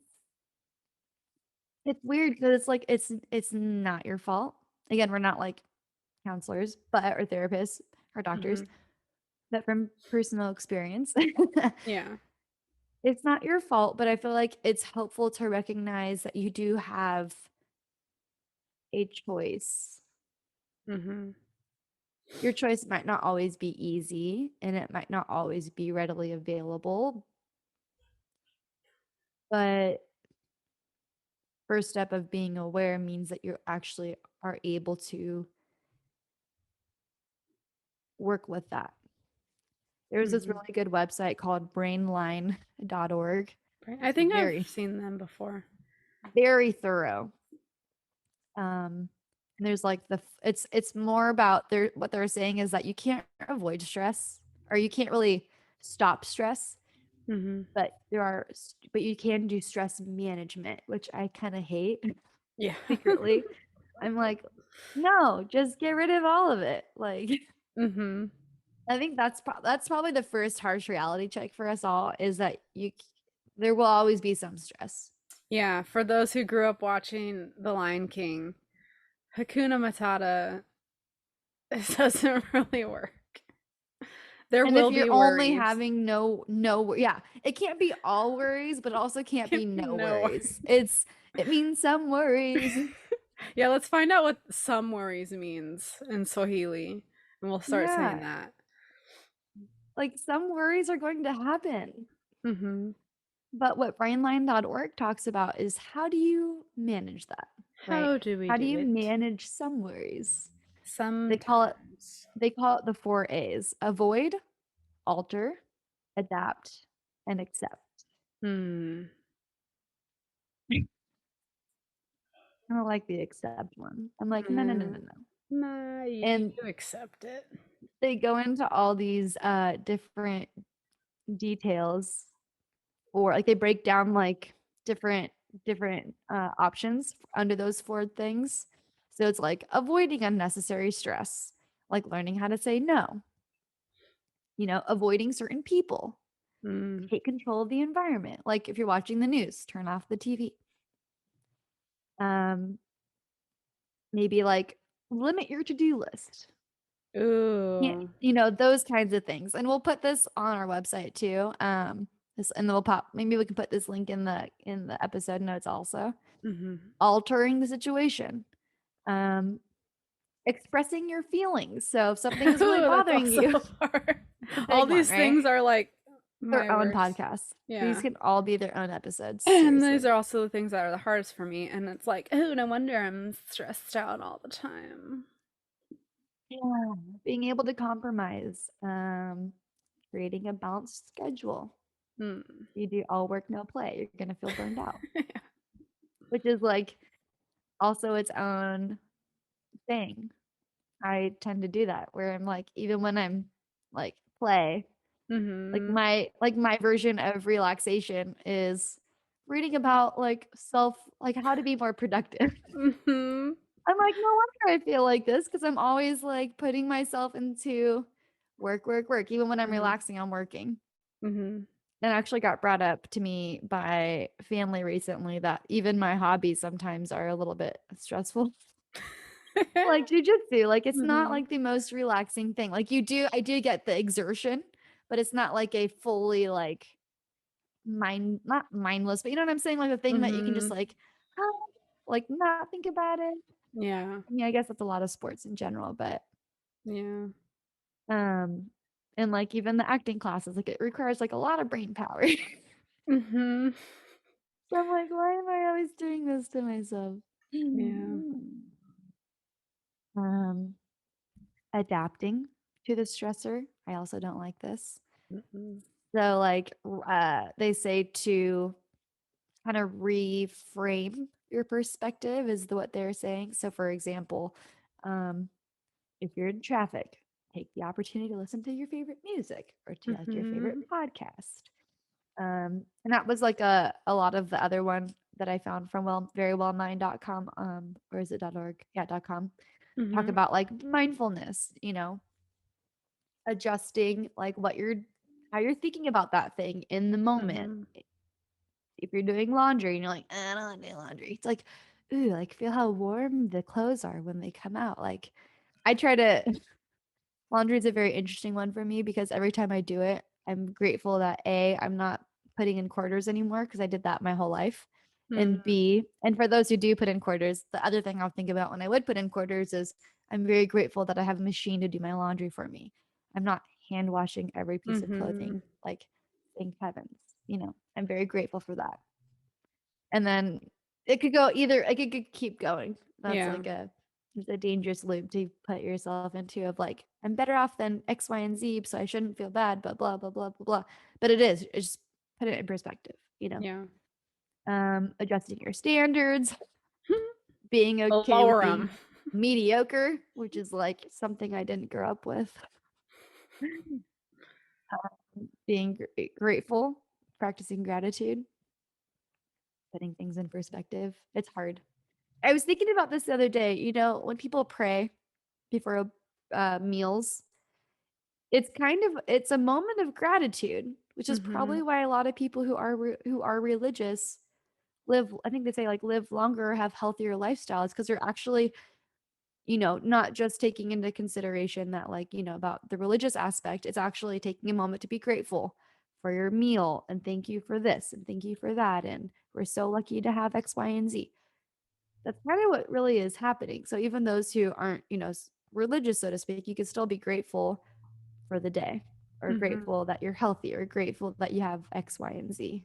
it's weird because it's like it's not your fault. Again, we're not like counselors, but or therapists or doctors, Mhm. but from personal experience, Yeah. it's not your fault. But I feel like it's helpful to recognize that you do have a choice. Mhm. Your choice might not always be easy and it might not always be readily available, but first step of being aware means that you actually are able to work with that. There's this Mhm. really good website called brainline.org. Right. I It's think I've very, seen them before. very thorough. And there's like it's more about what they're saying is that you can't avoid stress or you can't really stop stress, Mhm. but but you can do stress management, which I kind of hate Yeah. secretly. I'm like, no, just get rid of all of it. Like Mhm. I think that's probably the first harsh reality check for us all is that there will always be some stress. Yeah, for those who grew up watching The Lion King, Hakuna Matata it doesn't really work. There And if will you're be only worries. having yeah, it can't be all worries, but it also can't Can't be be no no worries. It means some worries. Yeah, let's find out what some worries means in Swahili, and we'll start saying Yeah, that. like some worries are going to happen. Mhm. But what brainline.org talks about is how do you manage that, right? How do we How do do you it? manage some worries? They call it Sometimes. they call it the 4 A's: avoid, alter, adapt, and accept. Hmm. I don't like the accept one. I'm like, no, no, no, no, Mm. no. Nah, you And accept it. they go into all these different details, or like they break down like different options under those 4 things. So it's like avoiding unnecessary stress, like learning how to say no, avoiding certain people, Mm. take control of the environment. Like if you're watching the news, turn off the TV. Um, maybe like limit your to-do list. Yeah, Ooh. those kinds of things. And we'll put this on our website too. And then we'll maybe we can put this link in the episode notes also. Mhm. Altering the situation. Um, expressing your feelings. So if something is really Ooh, that's bothering also you, hard. it's a All big one, these right? things are like Their my own worst. podcasts. These Yeah. can all be their own episodes, And these seriously. are also the things that are the hardest for me. And it's like, oh, no wonder I'm stressed out all the time. Yeah. Being able to compromise. Creating a balanced schedule. Hmm. You do all work, no play. You're gonna feel burned out. Which is like also its own thing. I tend to do that where I'm like, even when I'm like play, Mm-hmm. like my version of relaxation is reading about like how to be more productive. Mm-hmm. I'm like, no wonder I feel like this because I'm always like putting myself into work, work, work. Even when I'm Mm-hmm. relaxing, I'm working. Mm-hmm. And actually got brought up to me by family recently that even my hobbies sometimes are a little bit stressful. Like jujitsu, like it's not Mm-hmm. like the most relaxing thing. Like I do get the exertion, but it's not like a fully like not mindless, but you know what I'm saying? Like the thing that you can just Mm-hmm. like, ah, like not think about it. Yeah. I mean, I guess that's a lot of sports in general, but Yeah. um, and like even the acting classes, like it requires like a lot of brain power. Mm-hmm. So I'm like, why am I always doing this to myself? Yeah. Um, adapting to the stressor. I also don't like this. Mm-hmm. So like they say to kind of reframe your perspective is what they're saying. So for example, um, if you're in traffic, take the opportunity to listen to your favorite music or to like your favorite Mhm. podcast. And that was like a lot of the other one that I found from verywellmind.com, or is it .org? Yeah, .com. Talk Mhm. about like mindfulness, adjusting like how you're thinking about that thing in the moment. Mhm. If you're doing laundry and you're like, I don't want to do laundry. It's like, ooh, like feel how warm the clothes are when they come out. Like I try to laundry is a very interesting one for me because every time I do it, I'm grateful that A, I'm not putting in quarters anymore because I did that my whole life. And Mhm. B, and for those who do put in quarters, the other thing I'll think about when I would put in quarters is I'm very grateful that I have a machine to do my laundry for me. I'm not hand washing every piece of Mhm. clothing. Like, thank heavens. I'm very grateful for that. And then it could go either, it could keep going. That's Yeah. like it's a dangerous loop to put yourself into of like, I'm better off than X, Y, and Z, so I shouldn't feel bad, but blah, blah, blah, blah, blah. But it is, it's just put it in perspective. Yeah. Adjusting your standards, being okay with Lower being 'em. mediocre, which is like something I didn't grow up with. Being grateful, practicing gratitude, putting things in perspective. It's hard. I was thinking about this the other day. When people pray before meals, it's a moment of gratitude, which is Mhm. probably why a lot of people who are religious live. I think they say like live longer or have healthier lifestyles because they're actually not just taking into consideration that like about the religious aspect. It's actually taking a moment to be grateful for your meal and thank you for this and thank you for that, and we're so lucky to have X, Y, and Z. That's kind of what really is happening. So even those who aren't, religious, so to speak, you can still be grateful for the day or Mhm. grateful that you're healthy or grateful that you have X, Y, and Z.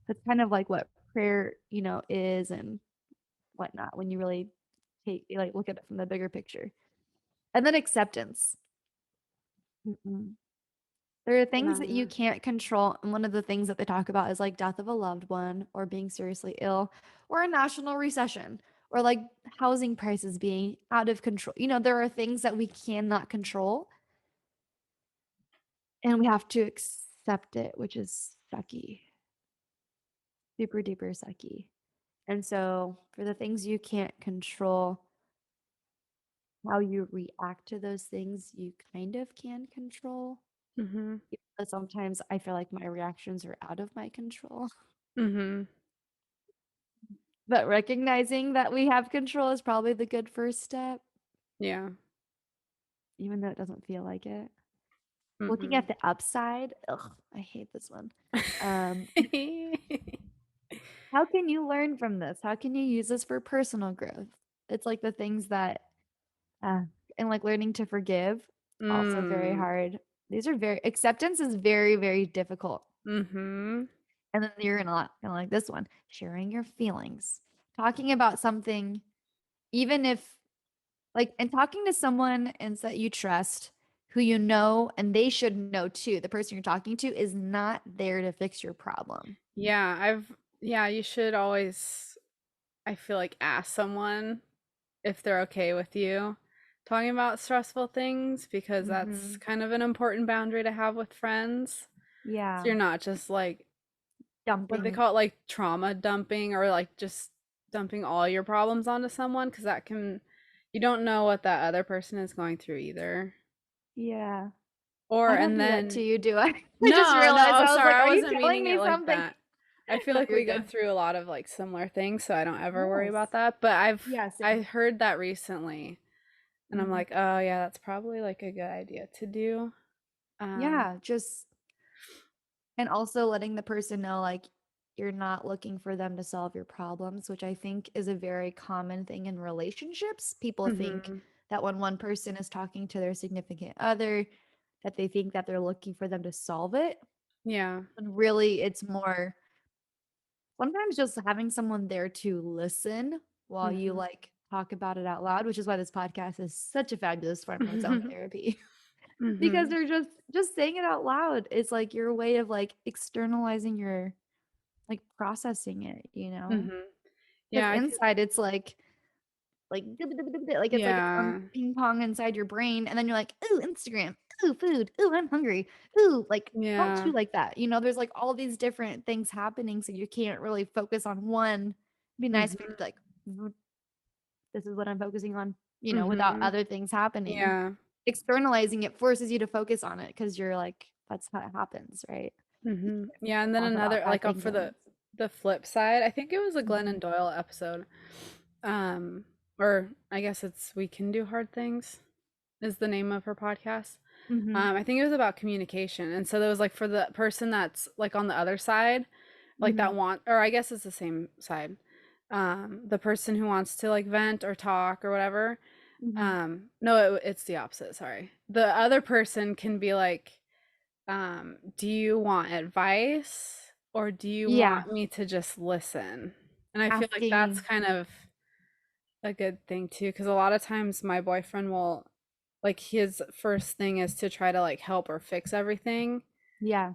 That's kind of like what prayer, is and whatnot when you really look at it from the bigger picture. And then acceptance. Mm-mm. There are things that you Yeah. can't control. And one of the things that they talk about is like death of a loved one or being seriously ill or a national recession or like housing prices being out of control. There are things that we cannot control and we have to accept it, which is sucky, super duper sucky. And so for the things you can't control, how you react to those things, you kind of can control. Mhm. But sometimes I feel like my reactions are out of my control. Mhm. But recognizing that we have control is probably the good first step, Yeah. even though it doesn't feel like it. Looking Mhm. at the upside, ugh, I hate this one. Um, how can you learn from this? How can you use this for personal growth? It's like the things that, uh, and like learning to forgive, also very Mm. hard. Acceptance is very, very difficult. Mhm. And then you're gonna like this one, sharing your feelings, talking about something, even if and talking to someone and that you trust, who and they should know too. The person you're talking to is not there to fix your problem. Yeah, you should always, I feel like, ask someone if they're okay with you talking about stressful things because that's Mm-hmm. kind of an important boundary to have with friends. So Yeah. you're not just like, what do they Dumping. call it? Like trauma dumping or like just dumping all your problems onto someone because you don't know what that other person is going through either. Yeah. Or, I don't and do that to then, you, do I? I just no, no, realized oh, I was sorry, like, I are you wasn't telling meaning it me like something? that. I feel No, like you're we go good. through a lot of like similar things, so I don't ever worry Yes. about that. But Yeah, I same. heard that recently, and I'm Mm-hmm. like, oh yeah, that's probably like a good idea to do. Um, Yeah, just and also letting the person know like you're not looking for them to solve your problems, which I think is a very common thing in relationships. People think mhm. that when one person is talking to their significant other, that they think that they're looking for them to solve it. Yeah. And really, it's more sometimes just having someone there to listen while you Mhm. talk about it out loud, which is why this podcast is such a fabulous form of its own therapy. Because Mhm. they're just saying it out loud is like your way of like externalizing your processing it. Mhm. Because Yeah, I could. inside it's like like it's like its own Yeah. ping pong inside your brain, and then you're like, ooh, Instagram, ooh, food, ooh, I'm hungry, ooh, like don't Yeah. chew like that. You know, there's like all these different things happening, so you can't really focus on one. It'd be nice if you Mhm. could be like, this is what I'm focusing on, without Mhm. other things happening. Yeah. Externalizing it forces you to focus on it because you're like, that's how it happens, right? You Mhm. can't Yeah, and then talk about another bad like things for at once. the flip side, I think it was a Mm-hmm. Glennon Doyle episode. Um or I guess it's We Can Do Hard Things is the name of her podcast. Mm-hmm. I think it was about communication. And so there was like for the person that's like on the other side, like Mm-hmm. that want or I guess it's the same side. The person who wants to like vent or talk or whatever. Mm-hmm. No, it's the opposite, sorry. The other person can be like, do you want advice or do you Yeah, want me to just listen? And I feel like that's asking. kind of a good thing too, because a lot of times my boyfriend will like his first thing is to try to like help or fix everything. Yeah.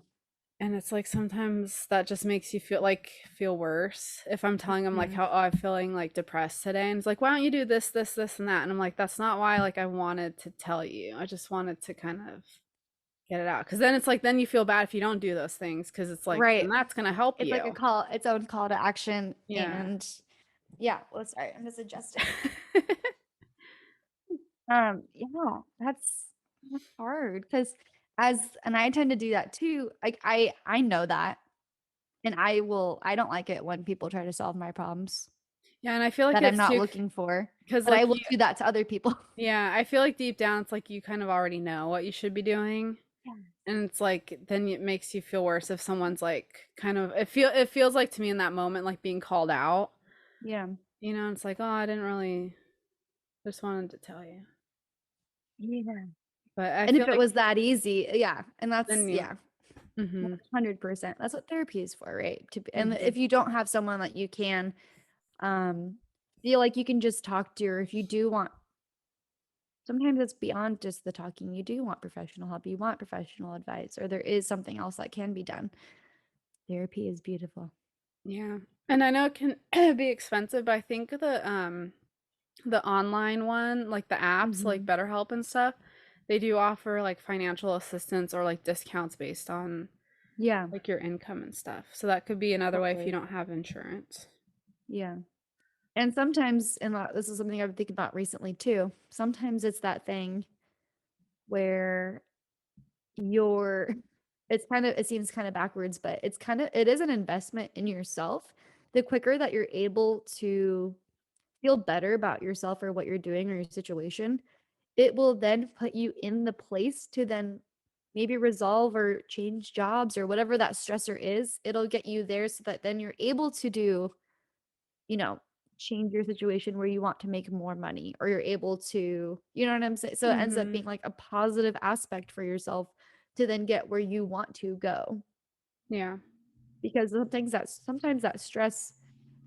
And it's like sometimes that just makes you feel worse if I'm telling him like Mhm. how I'm feeling like depressed today. And it's like, why don't you do this, this, this, and that? And I'm like, that's not why like I wanted to tell you. I just wanted to kind of get it out. Cause then it's like then you feel bad if you don't do those things because it's like then Right. that's gonna help It's like a you. call, its own call to action. Yeah. And yeah, well, sorry, I'm just adjusting. Yeah, that's hard because and I tend to do that too. Like I know that, and I don't like it when people try to solve my problems Yeah, and I feel like that I'm it's not too looking for, because but I like will you do that to other people. yeah, I feel like deep down it's like you kind of already know what you should be doing. Yeah. And it's like then it makes you feel worse if someone's like kind of it feels like to me in that moment like being called out. Yeah. You know, it's like, oh, I didn't really just wanted to tell you. Yeah. But I And feel if it like was that easy, yeah. And that's, then you yeah, mm-hmm. 100%. That's what therapy is for, right? And Mm-hmm. if you don't have someone that you can um feel like you can just talk to, or if you do want, sometimes it's beyond just the talking, you do want professional help, you want professional advice, or there is something else that can be done. Therapy is beautiful. Yeah. And I know it can be expensive, but I think the online one, like the apps like Hmm. BetterHelp and stuff, they do offer like financial assistance or like discounts based on Yeah, like your income and stuff. So that could be another way if you totally. don't have insurance. Yeah. And sometimes, and this is something I've been thinking about recently too, sometimes it's that thing where you're it's kind of, it seems kind of backwards, but it is an investment in yourself. The quicker that you're able to feel better about yourself or what you're doing or your situation, it will then put you in the place to then maybe resolve or change jobs or whatever that stressor is. It'll get you there so that then you're able to do, you know, change your situation where you want to make more money, or you're able to, you know what I'm saying? So it ends up Mm-hmm. being like a positive aspect for yourself to then get where you want to go. Yeah. Because sometimes that stress,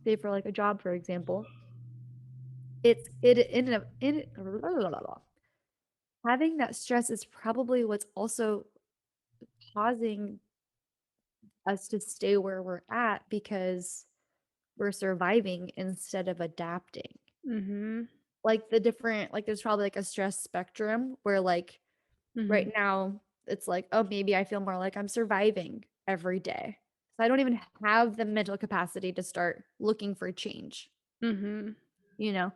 say for like a job, for example, it's it in having that stress is probably what's also causing us to stay where we're at, because we're surviving instead of adapting. Mm-hmm. Like the different, like there's probably like a stress spectrum where like Mm-hmm. right now it's like, oh, maybe I feel more like I'm surviving every day. So I don't even have the mental capacity to start looking for change, Mm-hmm. you know?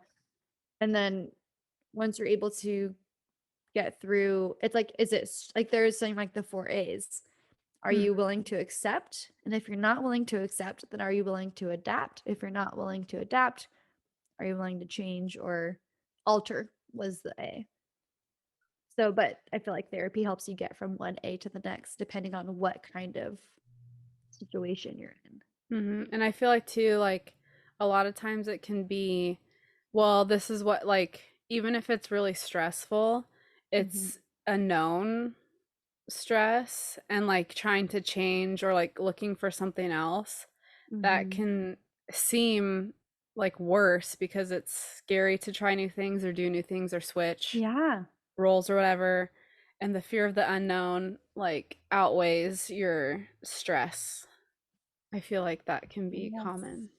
And then once you're able to get through, it's like, like there's something like the 4 A's. Are you Mm-hmm. willing to accept? And if you're not willing to accept, then are you willing to adapt? If you're not willing to adapt, are you willing to change or alter? Was the A. So, but I feel like therapy helps you get from one A to the next, depending on what kind of situation you're in. And I feel like too, like a lot of times it can be, well, this is what like even if it's really stressful, Hmm. it's a known stress and like trying to change or like looking for something else that Hmm. can seem like worse because it's scary to try new things or do new things or switch Yeah. roles or whatever. And the fear of the unknown like outweighs your stress. I feel like that can be Yes. common.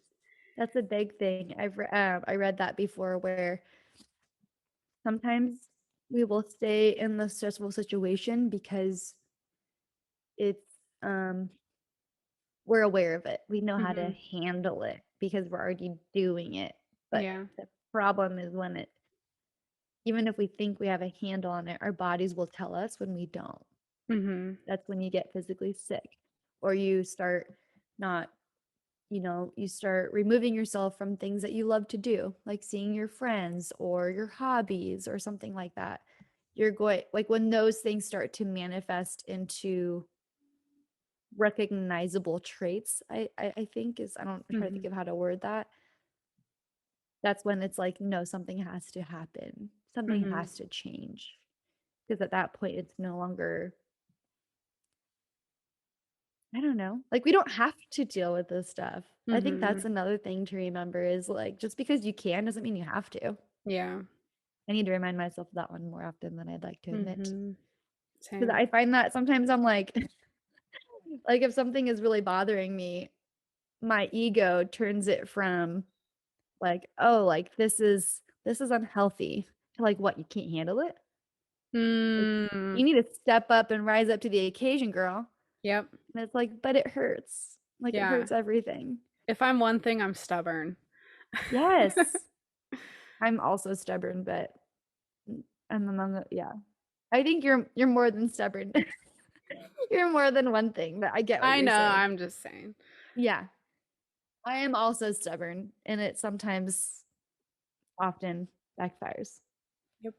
That's a big thing. I read that before where sometimes we will stay in the stressful situation because it's um we're aware of it. We know how to Hmm. handle it because we're already doing it. But Yeah. the problem is when it even if we think we have a handle on it, our bodies will tell us when we don't. Hmm. That's when you get physically sick or you start not, you start removing yourself from things that you love to do, like seeing your friends or your hobbies or something like that. You're going like when those things start to manifest into recognizable traits, I think is I don't I'm trying to think Hmm. of how to word that. That's when it's like, no, something has to happen. Something Hmm. has to change. Because at that point it's no longer I don't know. Like we don't have to deal with this stuff. I think Hmm. that's another thing to remember is like just because you can doesn't mean you have to. Yeah. I need to remind myself of that one more often than I'd like to admit. Hmm. Because Same. I find that sometimes I'm like, like if something is really bothering me, my ego turns it from like, oh, like this is unhealthy to like what you can't handle it. Like Mm. you need to step up and rise up to the occasion, girl. Yep. And it's like, but it hurts. Like it Yeah. hurts everything. If I'm one thing, I'm stubborn. Yes. I'm also stubborn, but I'm among yeah. I think you're more than stubborn. You're more than one thing, but I get what I you're know, saying. I'm just saying. Yeah. I am also stubborn and it sometimes often backfires. Yep.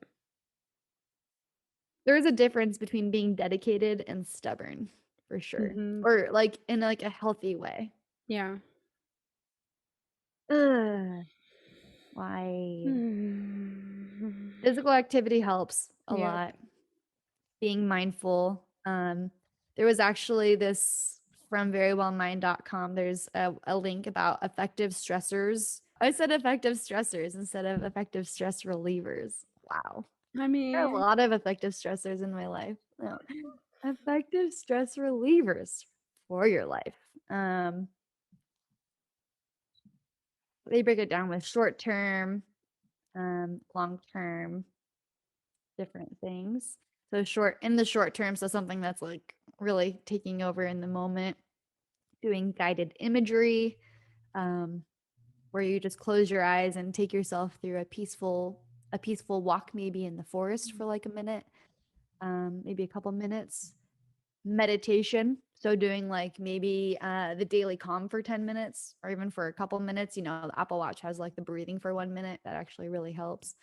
There is a difference between being dedicated and stubborn, for sure. Hmm. Or like in like a healthy way. Yeah. Ugh, why? Hmm. Physical activity helps a Yep. lot. Being mindful. There was actually this from verywellmind.com. There's a link about effective stressors. I said effective stressors instead of effective stress relievers. Wow. I There are a mean, lot of effective stressors in my life. No. Effective stress relievers for your life. Um, they break it down with short term, long term, different things. So short in the short term, so something that's like really taking over in the moment, doing guided imagery, um, where you just close your eyes and take yourself through a peaceful walk, maybe in the forest for like a minute, maybe a couple minutes. Meditation, so doing like maybe the daily calm for 10 minutes or even for a couple minutes. The Apple Watch has like the breathing for 1 minute that actually really helps.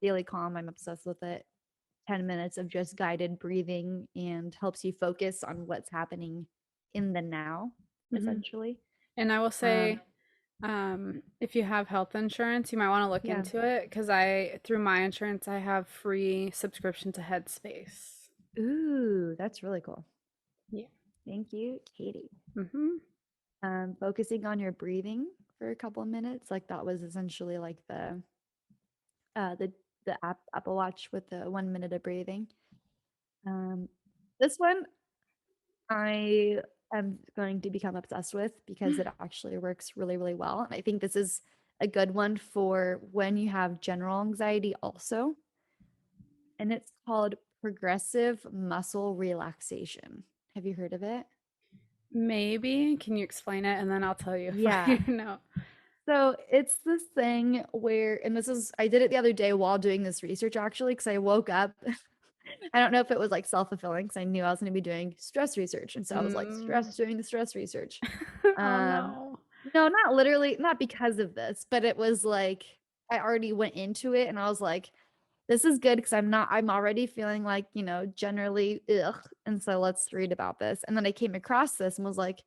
Daily calm, I'm obsessed with it. 10 minutes of just guided breathing and helps you focus on what's happening in the now, mhm. essentially. And I will Um, say, if you have health insurance, you might want to look yeah. into it because through my insurance, I have free subscription to Headspace. Ooh, that's really cool. Yeah. Thank you, Katie. Hmm. Focusing on your breathing for a couple of minutes, like that was essentially like uh the Apple Watch with the 1 minute of breathing. Um, this one I am going to become obsessed with because it actually works really, really well. And I think this is a good one for when you have general anxiety also. And it's called progressive muscle relaxation. Have you heard of it? Maybe. Can you explain it? And then I'll tell you if Yeah. I know. So it's this thing where, and I did it the other day while doing this research actually, because I woke up. I don't know if it was like self fulfilling because I knew I was going to be doing stress research. And so I was like, Mm. doing the stress research. Oh Um, no. no, not literally, not because of this, but it was like I already went into it and I was like, this is good because I'm already feeling like, generally ugh. And so let's read about this. And then I came across this and was like,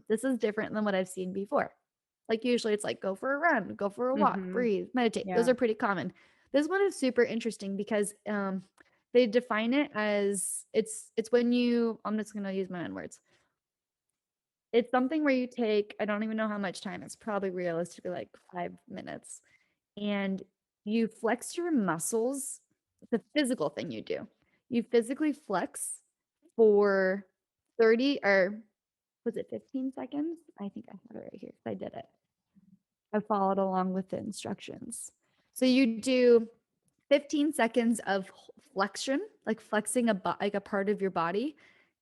this is different than what I've seen before. Like usually it's like go for a run, go for a walk, Hmm. breathe, meditate. Those Yeah. are pretty common. This one is super interesting because they define it as it's when you I'm just gonna use my own words. It's something where you take, I don't even know how much time, it's probably realistically like 5 minutes, and you flex your muscles. It's a physical thing you do. You physically flex for 30 or was it 15 seconds? I think I have it right here. I did it. I followed along with the instructions. So you do 15 seconds of flexion, like flexing like a part of your body,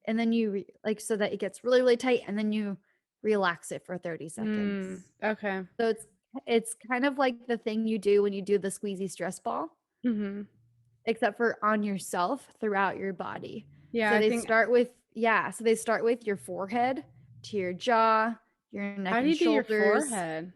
and then you like so that it gets really really tight, and then you relax it for 30 seconds. Okay. So it's kind of like the thing you do when you do the squeezy stress ball, Mhm. except for on yourself throughout your body. Yeah, So I they think start with so they start with your forehead to your jaw, your neck how do and you do your shoulders. forehead?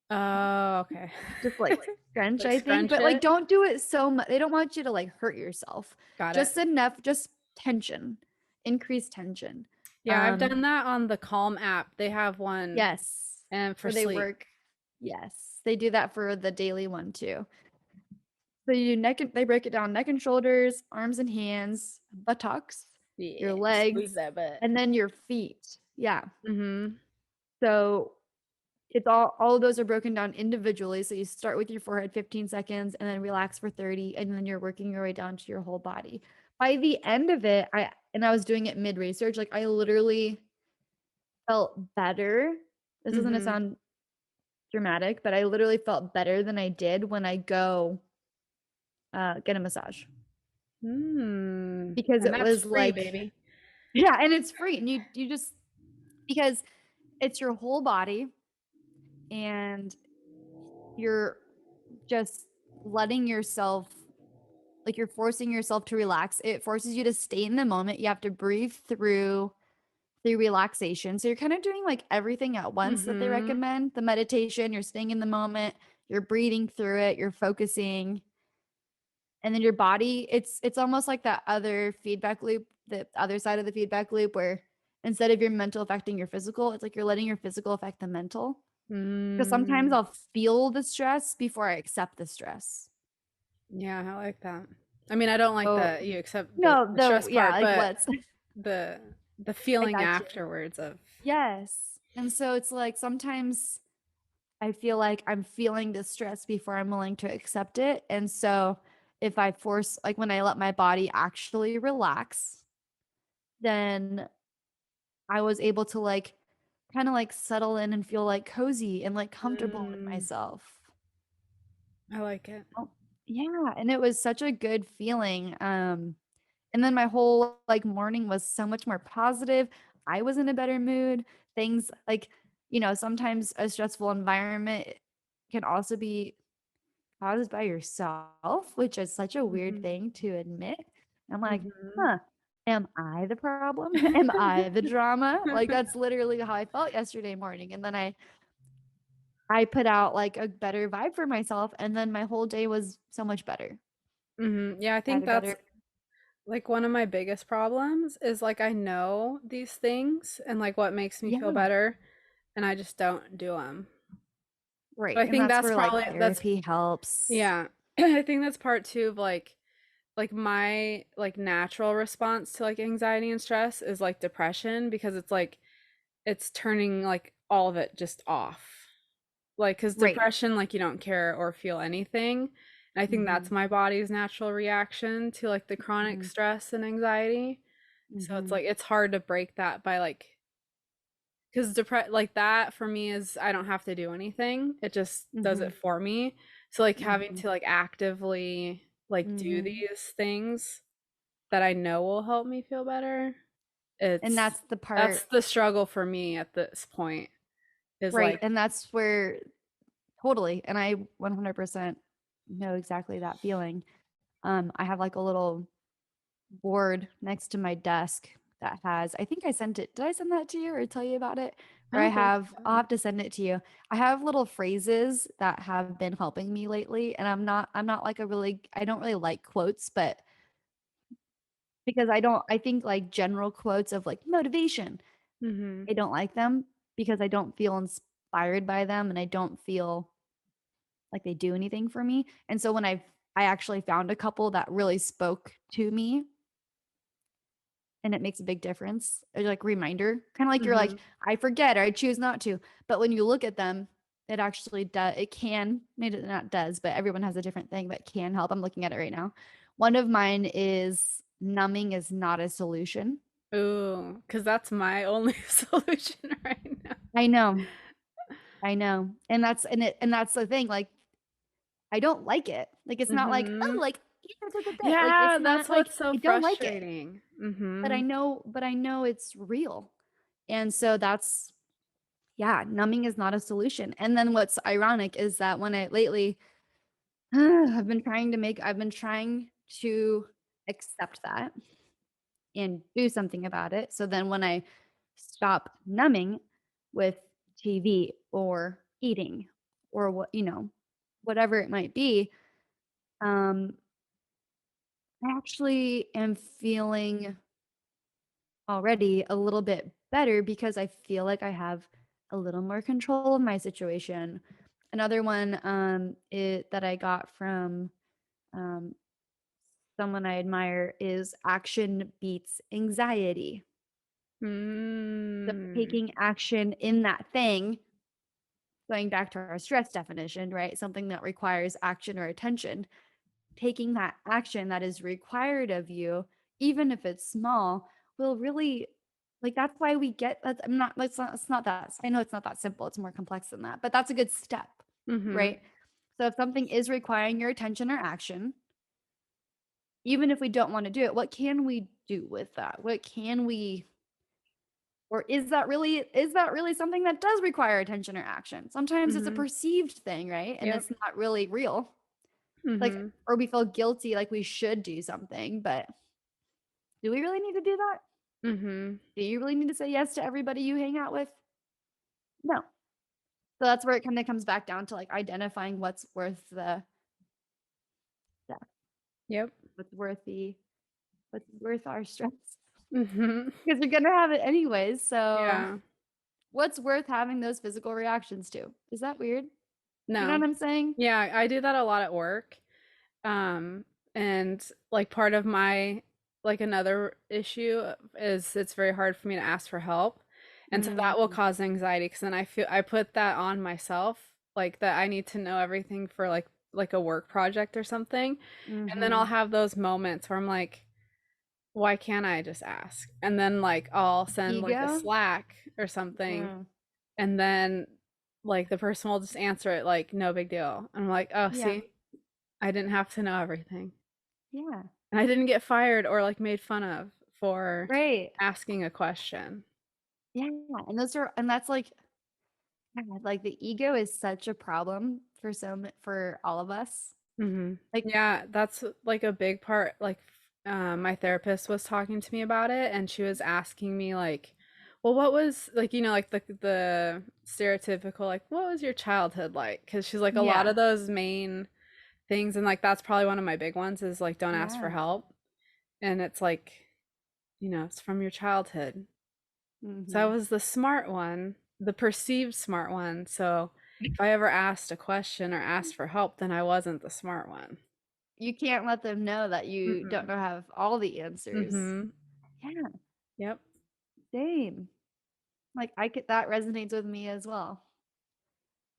Oh, okay. Just like scrunch, Like I think, scrunch but like it? don't do it so much. They don't want you to like hurt yourself. Got it. Just enough, just tension, increase tension. Yeah, I've Um, done that on the Calm app. They have one yes, and for where they sleep. work. Yes, they do that for the daily one too. So you neck and they break it down neck and shoulders, arms and hands, buttocks, your Yeah, squeeze legs, that butt. and then your feet. Yeah. Mhm. So it's all of those are broken down individually. So you start with your forehead 15 seconds and then relax for 30, and then you're working your way down to your whole body. By the end of it, I was doing it mid research, like I literally felt better. This isn't to Mhm. sound dramatic, but I literally felt better than I did when I go get a massage, because And it that's was free, like baby. yeah, and it's free, and you just because it's your whole body, and you're just letting yourself, like you're forcing yourself to relax. It forces you to stay in the moment. You have to breathe through relaxation. So you're kind of doing like everything at once that they Mhm. recommend. The meditation, you're staying in the moment, you're breathing through it, you're focusing, and then your body, it's almost like that other feedback loop, the other side of the feedback loop where instead of your mental affecting your physical, it's like you're letting your physical affect the mental. Because sometimes Mm. I'll feel the stress before I accept the stress. Yeah, I like that. I mean, I don't like So that you accept no, the though, stress yeah, part, like but let's the the I feeling got you. afterwards of Yes. And so it's like sometimes I feel like I'm feeling the stress before I'm willing to accept it. And so if I force, like when I let my body actually relax, then I was able to like kind of like settle in and feel like cozy and like comfortable with mm, myself. I like it. Oh, yeah. And it was such a good feeling. And then my whole like morning was so much more positive. I was in a better mood. Things like, sometimes a stressful environment can also be caused by yourself, which is such a weird Mhm. thing to admit. I'm like, Mhm. huh, am I the problem? Am I the drama? Like that's literally how I felt yesterday morning. And then I put out like a better vibe for myself, and then my whole day was so much better. Mhm. Yeah, I I had think a that's better like one of my biggest problems is like I know these things and like what makes me feel yeah, better and I just don't do them. But right. I And think that's that's where like probably that's therapy helps. yeah. I think that's part two of like my like natural response to like anxiety and stress is like depression because it's like it's turning like all of it just off. Like cuz Right. depression like you don't care or feel anything. And I think that's Mhm. my body's natural reaction to like the chronic Mhm. stress and anxiety. So it's Mhm. like it's hard to break that by like because like that for me is I don't have to do anything. It just does it Mhm. for me. So like having Mhm. to like actively like do Mhm. these things that I know will help me feel better. And It's that's the that's part, the struggle for me at this point is right? like And that's where totally, and I 100% know exactly that feeling. I have like a little board next to my desk that has, I think I sent it. Did I send that to you or tell you about it? I Where don't think I'll so. have to send it to you. I have little phrases that have been helping me lately. And I'm not like I don't really like quotes, but because I think like general quotes of like motivation, Mhm. I don't like them because I don't feel inspired by them, and I don't feel like they do anything for me. And so when I actually found a couple that really spoke to me, and it makes a big difference. Or like reminder, kind of like you're like, Mhm. I forget or I choose not to. But when you look at them, it actually does. It can, maybe it not does, but everyone has a different thing that can help. I'm looking at it right now. One of mine is numbing is not a solution. Ooh, because that's my only solution right now. I know. I know. And that's the thing. Like, I don't like it. Like, it's not like, oh, Mhm. like, like, Yeah, it's that's not like, what's so I don't like it, frustrating. but Mhm. I know it's real. And so that's, yeah, numbing is not a solution. And then what's ironic is that when I lately, I've been trying to accept that and do something about it. So then when I stop numbing with TV or eating or whatever it might be, um, I actually am feeling already a little bit better because I feel like I have a little more control of my situation. Another one that I got from um, someone I admire is action beats anxiety. So Mm. taking action in that thing, going back to our stress definition, right? Something that requires action or attention, taking that action that is required of you, even if it's small, will really, like, that's why we get that. I'm not, it's not that, I know it's not that simple. It's more complex than that, but that's a good step, Mhm. right? So if something is requiring your attention or action, even if we don't want to do it, what can we do with that? What can we, or is that really something that does require attention or action? Sometimes it's a Mhm. perceived thing, right? And Yep. it's not really real. Like, Mhm. or we feel guilty like we should do something, but do we really need to do that? Mhm. Do you really need to say yes to everybody you hang out with? No. So that's where it kind of comes back down to like identifying the Yep. what's worth the what's worth our stress Mhm. because you're gonna have it anyways. So Yeah. what's worth having those physical reactions to? Is that weird? You know what No. I'm saying? Yeah, I do that a lot at work. Um, and like part of my like another issue is it's very hard for me to ask for help. And so that will Mm-hmm. cause anxiety because then I feel I put that on myself, like that I need to know everything for like a work project or something. And then Mm-hmm. I'll have those moments where I'm like, why can't I just ask? And then like I'll send like a Ego. Slack or something, Mm. and then like the person will just answer it like no big deal. And I'm like, oh, Yeah. see, I didn't have to know everything. Yeah. And I didn't get fired or like made fun of for Right. asking a question. Yeah. And that's like, God, like the ego is such a problem for all of us. Hmm. Like, Yeah, that's like a big part. Like, my therapist was talking to me about it, and she was asking me like, "Well, what was like, like the stereotypical like, what was your childhood like?" Because she's like a lot yeah. of those main things, and like that's probably one of my big ones is like, don't ask for Yeah. help, and it's like, it's from your childhood. So I Mm-hmm. was the smart one, the perceived smart one. So if I ever asked a question or asked for help, then I wasn't the smart one. You can't let them know that you don't Mm-mm. know have all the answers. Mhm. Yeah, Yep. same. Like that resonates with me as well.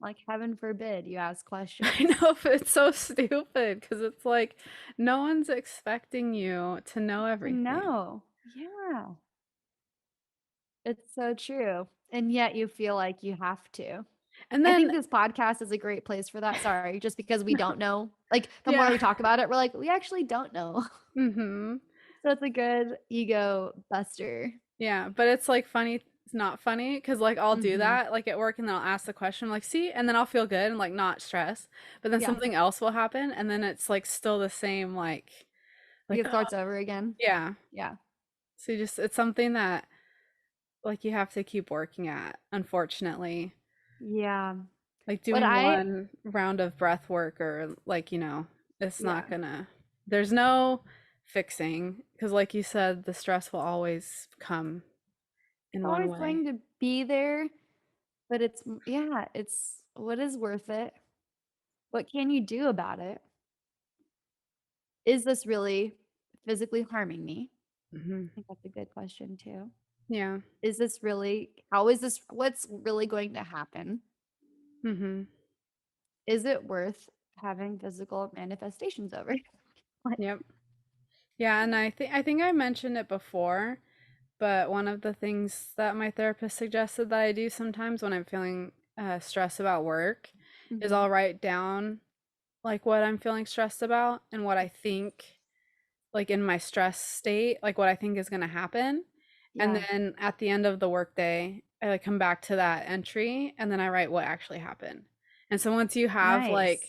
Like heaven forbid you ask I questions. know, but it's so stupid because it's like no one's expecting you to know everything. No. Yeah. It's so true. And yet you feel like you have to. And I then think this podcast is a great place for that. Sorry, just because we don't know. Like the more yeah. we talk about it, we're like, we actually don't know. Mhm. So it's a good ego buster. Yeah, but it's like funny, it's not funny because like I'll do Mm-hmm. that like at work and then I'll ask the question, I'm like, see, and then I'll feel good and like not stressed. But then Yeah. something else will happen and then it's like still the same Like like it oh starts over again. yeah. Yeah. So it's something that like you have to keep working at, unfortunately. Yeah. Like What doing I, one round of breath work or like, it's yeah. not gonna, there's no fixing because like you said, the stress will always come It's in one always way. going to be there, but yeah, it's what is worth it? What can you do about it? Is this really physically harming me? Hmm. I think that's a good question too. Yeah. Is this really, how is this, what's really going to happen? Hmm. Is it worth having physical manifestations over? Like, Yep. Yeah, and I think I mentioned it before, but one of the things that my therapist suggested that I do sometimes when I'm feeling stress about work is Mm-hmm. I'll write down like what I'm feeling stressed about and what I think like in my stress state, like what I think is going to happen. And Yeah. then at the end of the workday, I like come back to that entry and then I write what actually happened. And so once you have like,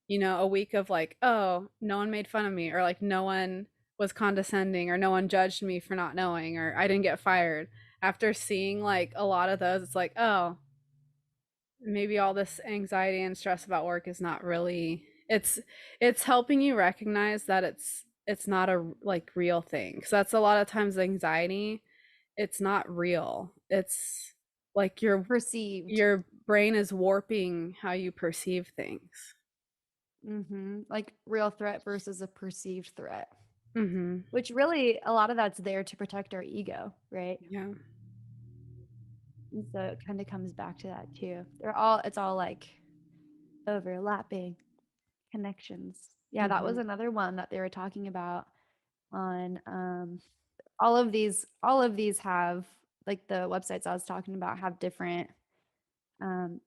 Nice. a week of like, oh, no one made fun of me or like no one was condescending or no one judged me for not knowing or I didn't get fired. After seeing like a lot of those, it's like, oh, maybe all this anxiety and stress about work is not really it's helping you recognize that it's not a like real thing. So that's a lot of times anxiety, it's not real. It's like Perceived. your brain is warping how you perceive things. Mm-hmm. Like real threat versus a perceived threat, Mhm. which really a lot of that's there to protect our ego, right? Yeah. And so it kind of comes back to that too. It's all like overlapping connections. Yeah, that was Mhm. another one that they were talking about on all of these have like the websites I was talking about have um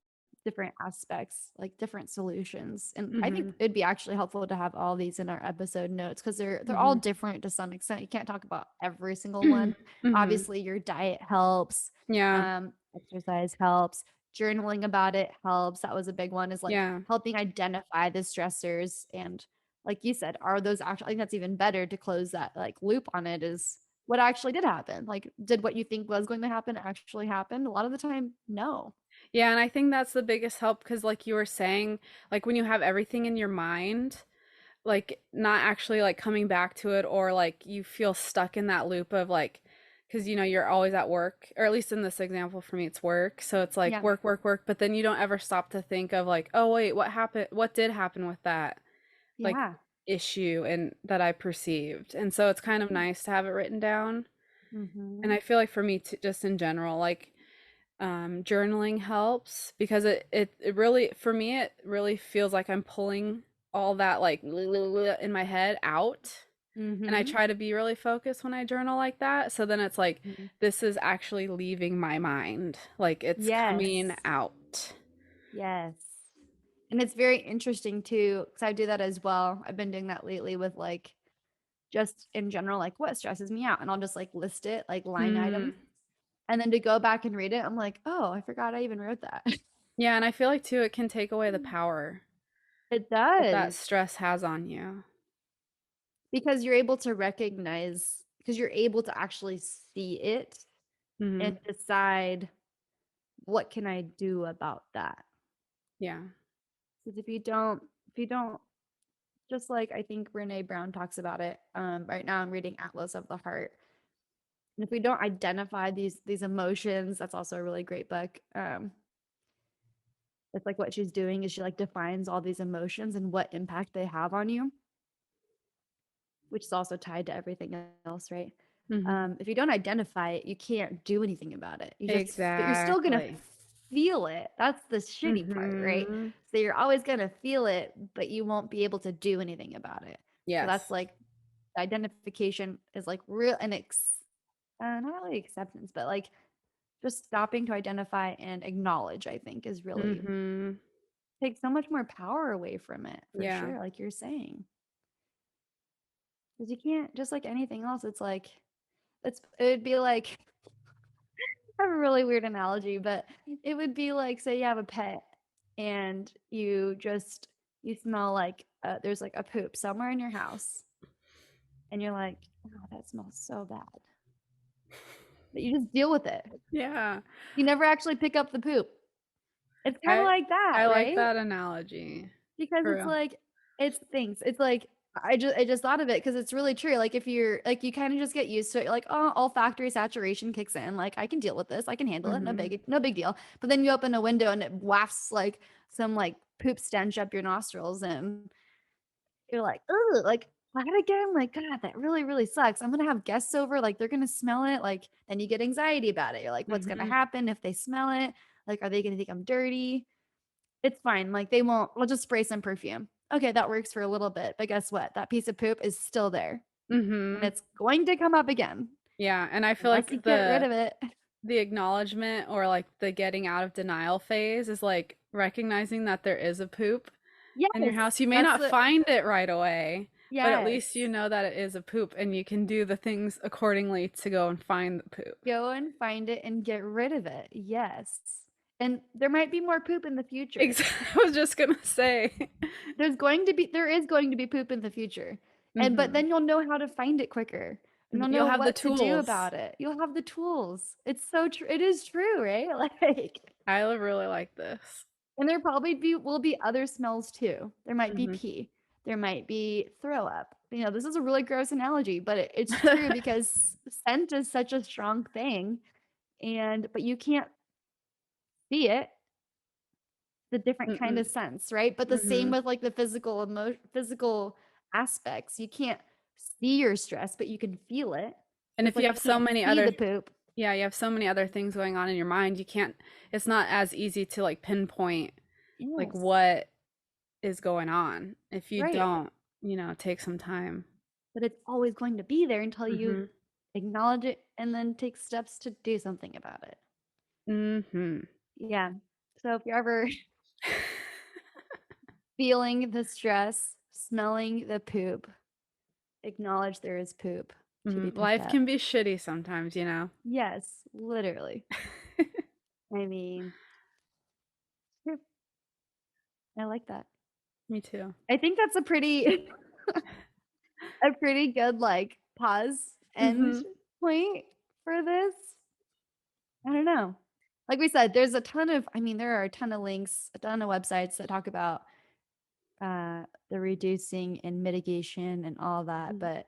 different aspects, like different solutions. And I think Mhm. it'd be actually helpful to have all these in our episode notes because they're all Mhm. different to some extent. You can't talk about every single one. Mhm. Obviously, your diet helps, Yeah. exercise helps, journaling about it helps. That was a big one, is like Yeah. helping identify the stressors. And like you said, are those actually, I think that's even better to close that like loop on it, is what actually did happen. Like, did what you think was going to happen actually happen? A lot of the time, no. Yeah, and I think that's the biggest help because like you were saying, like when you have everything in your mind, like not actually like coming back to it or like you feel stuck in that loop of like because you're always at work or at least in this example for me it's work, so it's like Yeah. work work work, but then you don't ever stop to think of like, oh wait, what did happen with that like Yeah. issue and that I perceived. And so it's kind of Yeah. nice to have it written down. And Mm-hmm. I feel like for me to, just in general, like journaling helps because it really, for me, it really feels like I'm pulling all that like in my head out. And I Mm-hmm. try to be really focused when I journal like that. So then it's like, Mhm. this is actually leaving my mind. Like it's coming Yes. out. Yes. And it's very interesting too, because I do that as well. I've been doing that lately with like just in general, like what stresses me out. And I'll just like list it like line item. Mm. And then to go back and read it, I'm like, oh, I forgot I even wrote that. Yeah. And I feel like too, it can take away the power It that does. stress has on you. Because you're able to recognize, because you're able to actually see it and Hmm. decide, what can I do about that? Yeah. Because if you don't, just like I think Brene Brown talks about it. Right now I'm reading Atlas of the Heart. And if we don't identify these emotions, that's also a really great book. It's like what she's doing is she like defines all these emotions and what impact they have on you, which is also tied to everything else, right? Hmm. If you don't identify it, you can't do anything about it. But you're still gonna Exactly. feel it. That's the shitty part, right? Hmm. So you're always gonna feel it, but you won't be able to do anything about it. So that's Yes. like identification is like real and not really acceptance, but like just stopping to identify and acknowledge, I think, is really Hmm. takes so much more power away from it for Yeah. sure, like you're saying. Because you can't, just like anything else, it's like it would be like I have a really weird analogy, but it would be like, say you have a pet and you smell like there's like a poop somewhere in your house, and you're like, oh, that smells so bad. But you just deal with it. Yeah. You never actually pick up the poop. It's kind of I like that, I like right? that analogy. Because For it's real. like it's things. It's like I just thought of it because it's really true. Like if you're like you kind of just get used to it. You're like, oh, olfactory saturation kicks in. Like I can deal with this. I can handle it. Hmm. No big deal. But then you open a window and it wafts like some like poop stench up your nostrils, and you're like, ugh, like that again. Like God, that really really sucks. I'm gonna have guests over. Like they're gonna smell it. Like then you get anxiety about it. You're like, what's gonna Hmm. happen if they smell it? Like, are they gonna think I'm dirty? It's fine. Like they won't. We'll just spray some perfume. Okay, that works for a little bit, but guess what? That piece of poop is still there, and Hmm. it's going to come up again Yeah, and I feel unless you like get rid of it. the acknowledgement or like the getting out of denial phase is like recognizing that there is a poop in your Yes, house. You may that's not the find it right away, but at least you yes. know that it is a poop and you can do the things accordingly to go and find the poop. Go and find it and get rid of it. Yes. And there might be more poop in the future. Exactly. I was just gonna say. There is going to be poop in the future. And but Hmm. then you'll know how to find it quicker. And you'll You'll know have the what to do tools. about it. You'll have the tools. It's so true. It is true, right? Like, I really like this. and there probably will be other smells too. There might be Hmm. pee. There might be throw up. You know, this is a really gross analogy, but it's true because scent is such a strong thing, and but you can't see it, the different kind Mm-mm. of sense, right? But the same Hmm. with like the physical aspects. You can't see your stress, but you can feel it. And Just if you like you have so can't many see other, the poop. yeah, you have so many other things going on in your mind, you can't, it's not as easy to like pinpoint like Yes. what is going on if you Right. don't, take some time. But it's always going to be there until you Hmm. acknowledge it and then take steps to do something about it. Hmm. Yeah. So if you're ever feeling the stress, smelling the poop, acknowledge there is poop to be picked Life up. can be shitty sometimes. Yes, literally. I mean, yeah, I like that. Me too. I think that's a pretty a pretty good like pause end Hmm. point for this. I don't know. Like we said, there's a ton of I mean, there are a ton of links, a ton of websites that talk about the reducing and mitigation and all that, but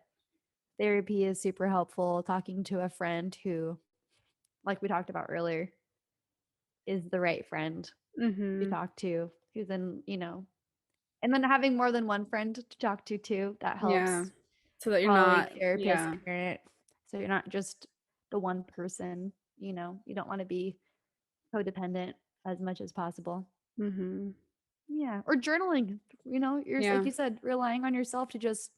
therapy is super helpful. Talking to a friend who, like we talked about earlier, is the right friend to Hmm. talk to, who's in, and then having more than one friend to talk to too, that Yeah. helps. So that you're Colleague, not, therapist, yeah. parent. So you're not just the one person, you don't want to be codependent as much as possible. Hmm. Yeah. Or journaling, you're like Yeah. you said, relying on yourself to just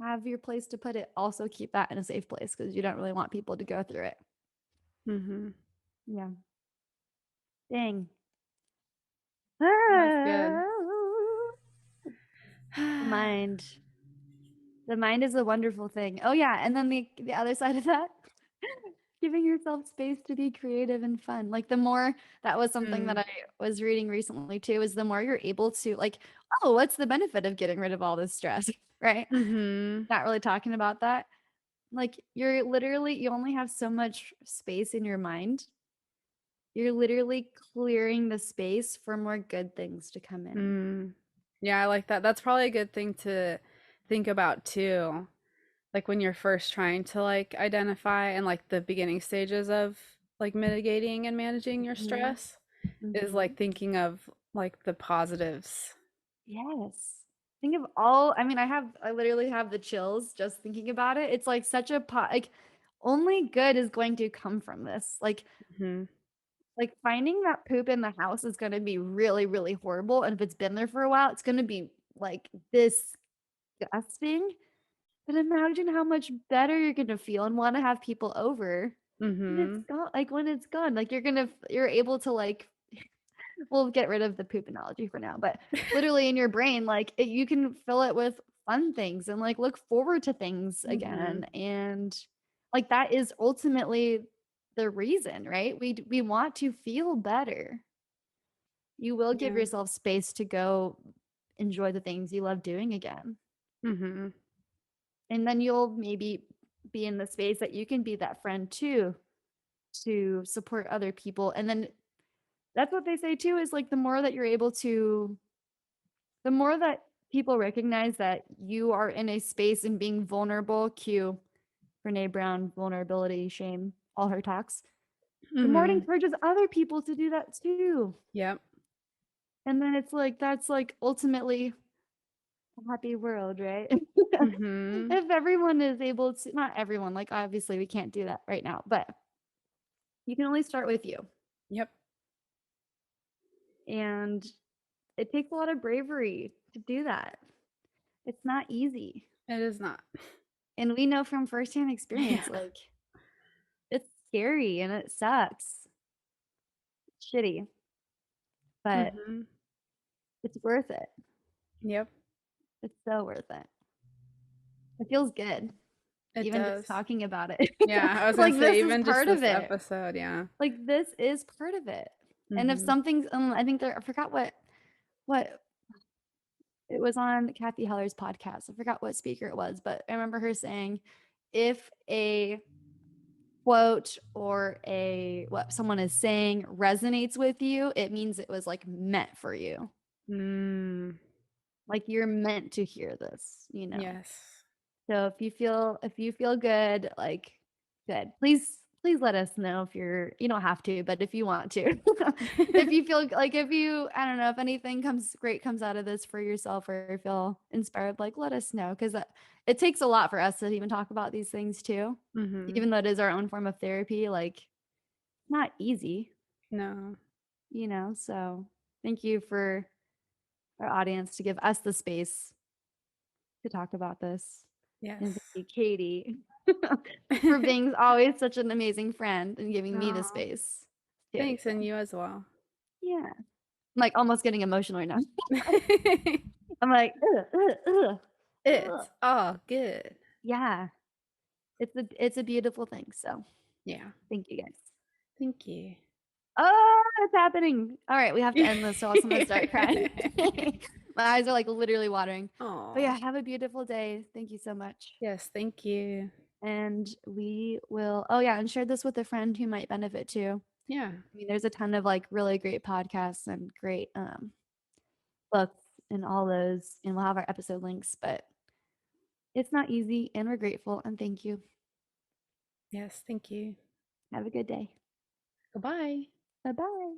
have your place to put it. Also keep that in a safe place because you don't really want people to go through it. Hmm. Yeah. Dang. That's good. The mind. The mind is a wonderful thing. Oh yeah, and then the other side of that, giving yourself space to be creative and fun. Like the more that was something that Mm. I was reading recently too, is the more you're able to like, oh, what's the benefit of getting rid of all this stress? Right? Mhm. Not really talking about that. Like you only have so much space in your mind. You're literally clearing the space for more good things to come in. Mm. Yeah, I like that. That's probably a good thing to think about too. Like when you're first trying to like identify and like the beginning stages of like mitigating and managing your Hmm. stress is Hmm. like thinking of like the positives. Yes. Think of I literally have the chills just thinking about it. It's like such a like only good is going to come from this. Hmm. Like finding that poop in the house is going to be really, really horrible. And if it's been there for a while, it's going to be like disgusting. But imagine how much better you're going to feel and want to have people over when it's Hmm. gone. Like when it's gone, like you're able to like we'll get rid of the poop analogy for now, but literally in your brain, like you can fill it with fun things and like look forward to things Hmm. again. And like that is ultimately the reason, right? We want to feel better. You will give Yeah. yourself space to go enjoy the things you love doing again. Hmm. And then you'll maybe be in the space that you can be that friend too to support other people. And then that's what they say too is like the more that people recognize that you are in a space and being vulnerable, cue Brene Brown, vulnerability, shame, all her talks, the more it Hmm. encourages other people to do that too. Yep. And then it's like, that's like ultimately a happy world, right? Hmm. If everyone is able to, not everyone, like obviously we can't do that right now, but you can only start with you. Yep. And it takes a lot of bravery to do that. It's not easy. It is not. And we know from firsthand Yeah. experience, like, it's scary and it sucks. It's shitty, but Mhm. it's worth it. Yep. It's so worth it. It feels good, It even just does. talking about it. Yeah, I was gonna Like, say this is even just part of this it. episode, yeah. Like, this is part of it. And if Mhm. something's, I think I forgot what it was on Kathy Heller's podcast. I forgot what speaker it was, but I remember her saying, if a quote or a what someone is saying resonates with you, it means it was like meant for you. Mm. Like you're meant to hear this, you know. Yes. So if you feel good, like good. Please let us know if you don't have to, but if you want to. If you feel like if you I don't know, if anything comes out of this for yourself or feel inspired, like let us know cuz it takes a lot for us to even talk about these things too. Mhm. Even though it is our own form of therapy, like not easy, No. you know. So thank you for our audience to give us the space to talk about this. And thank Yes. you, Katie, for being always such an amazing friend and giving me the Oh, space too. thanks, So and you as well. yeah. I'm like almost getting emotional right now. I'm like, ugh, ugh, ugh, ugh. It's all good. Yeah. It's a beautiful thing. So Yeah. thank you guys. Thank you. Oh, it's happening. All right, we have to end this or else I'm gonna start crying. My eyes are like literally watering. But Oh, yeah, have a beautiful day. Thank you so much. yes, thank you. And we will, oh yeah, and share this with a friend who might benefit too. Yeah. I mean, there's a ton of like really great podcasts and great books and all those, and we'll have our episode links, but it's not easy and we're grateful and thank you. Yes, thank you. Have a good day. Goodbye. Bye bye.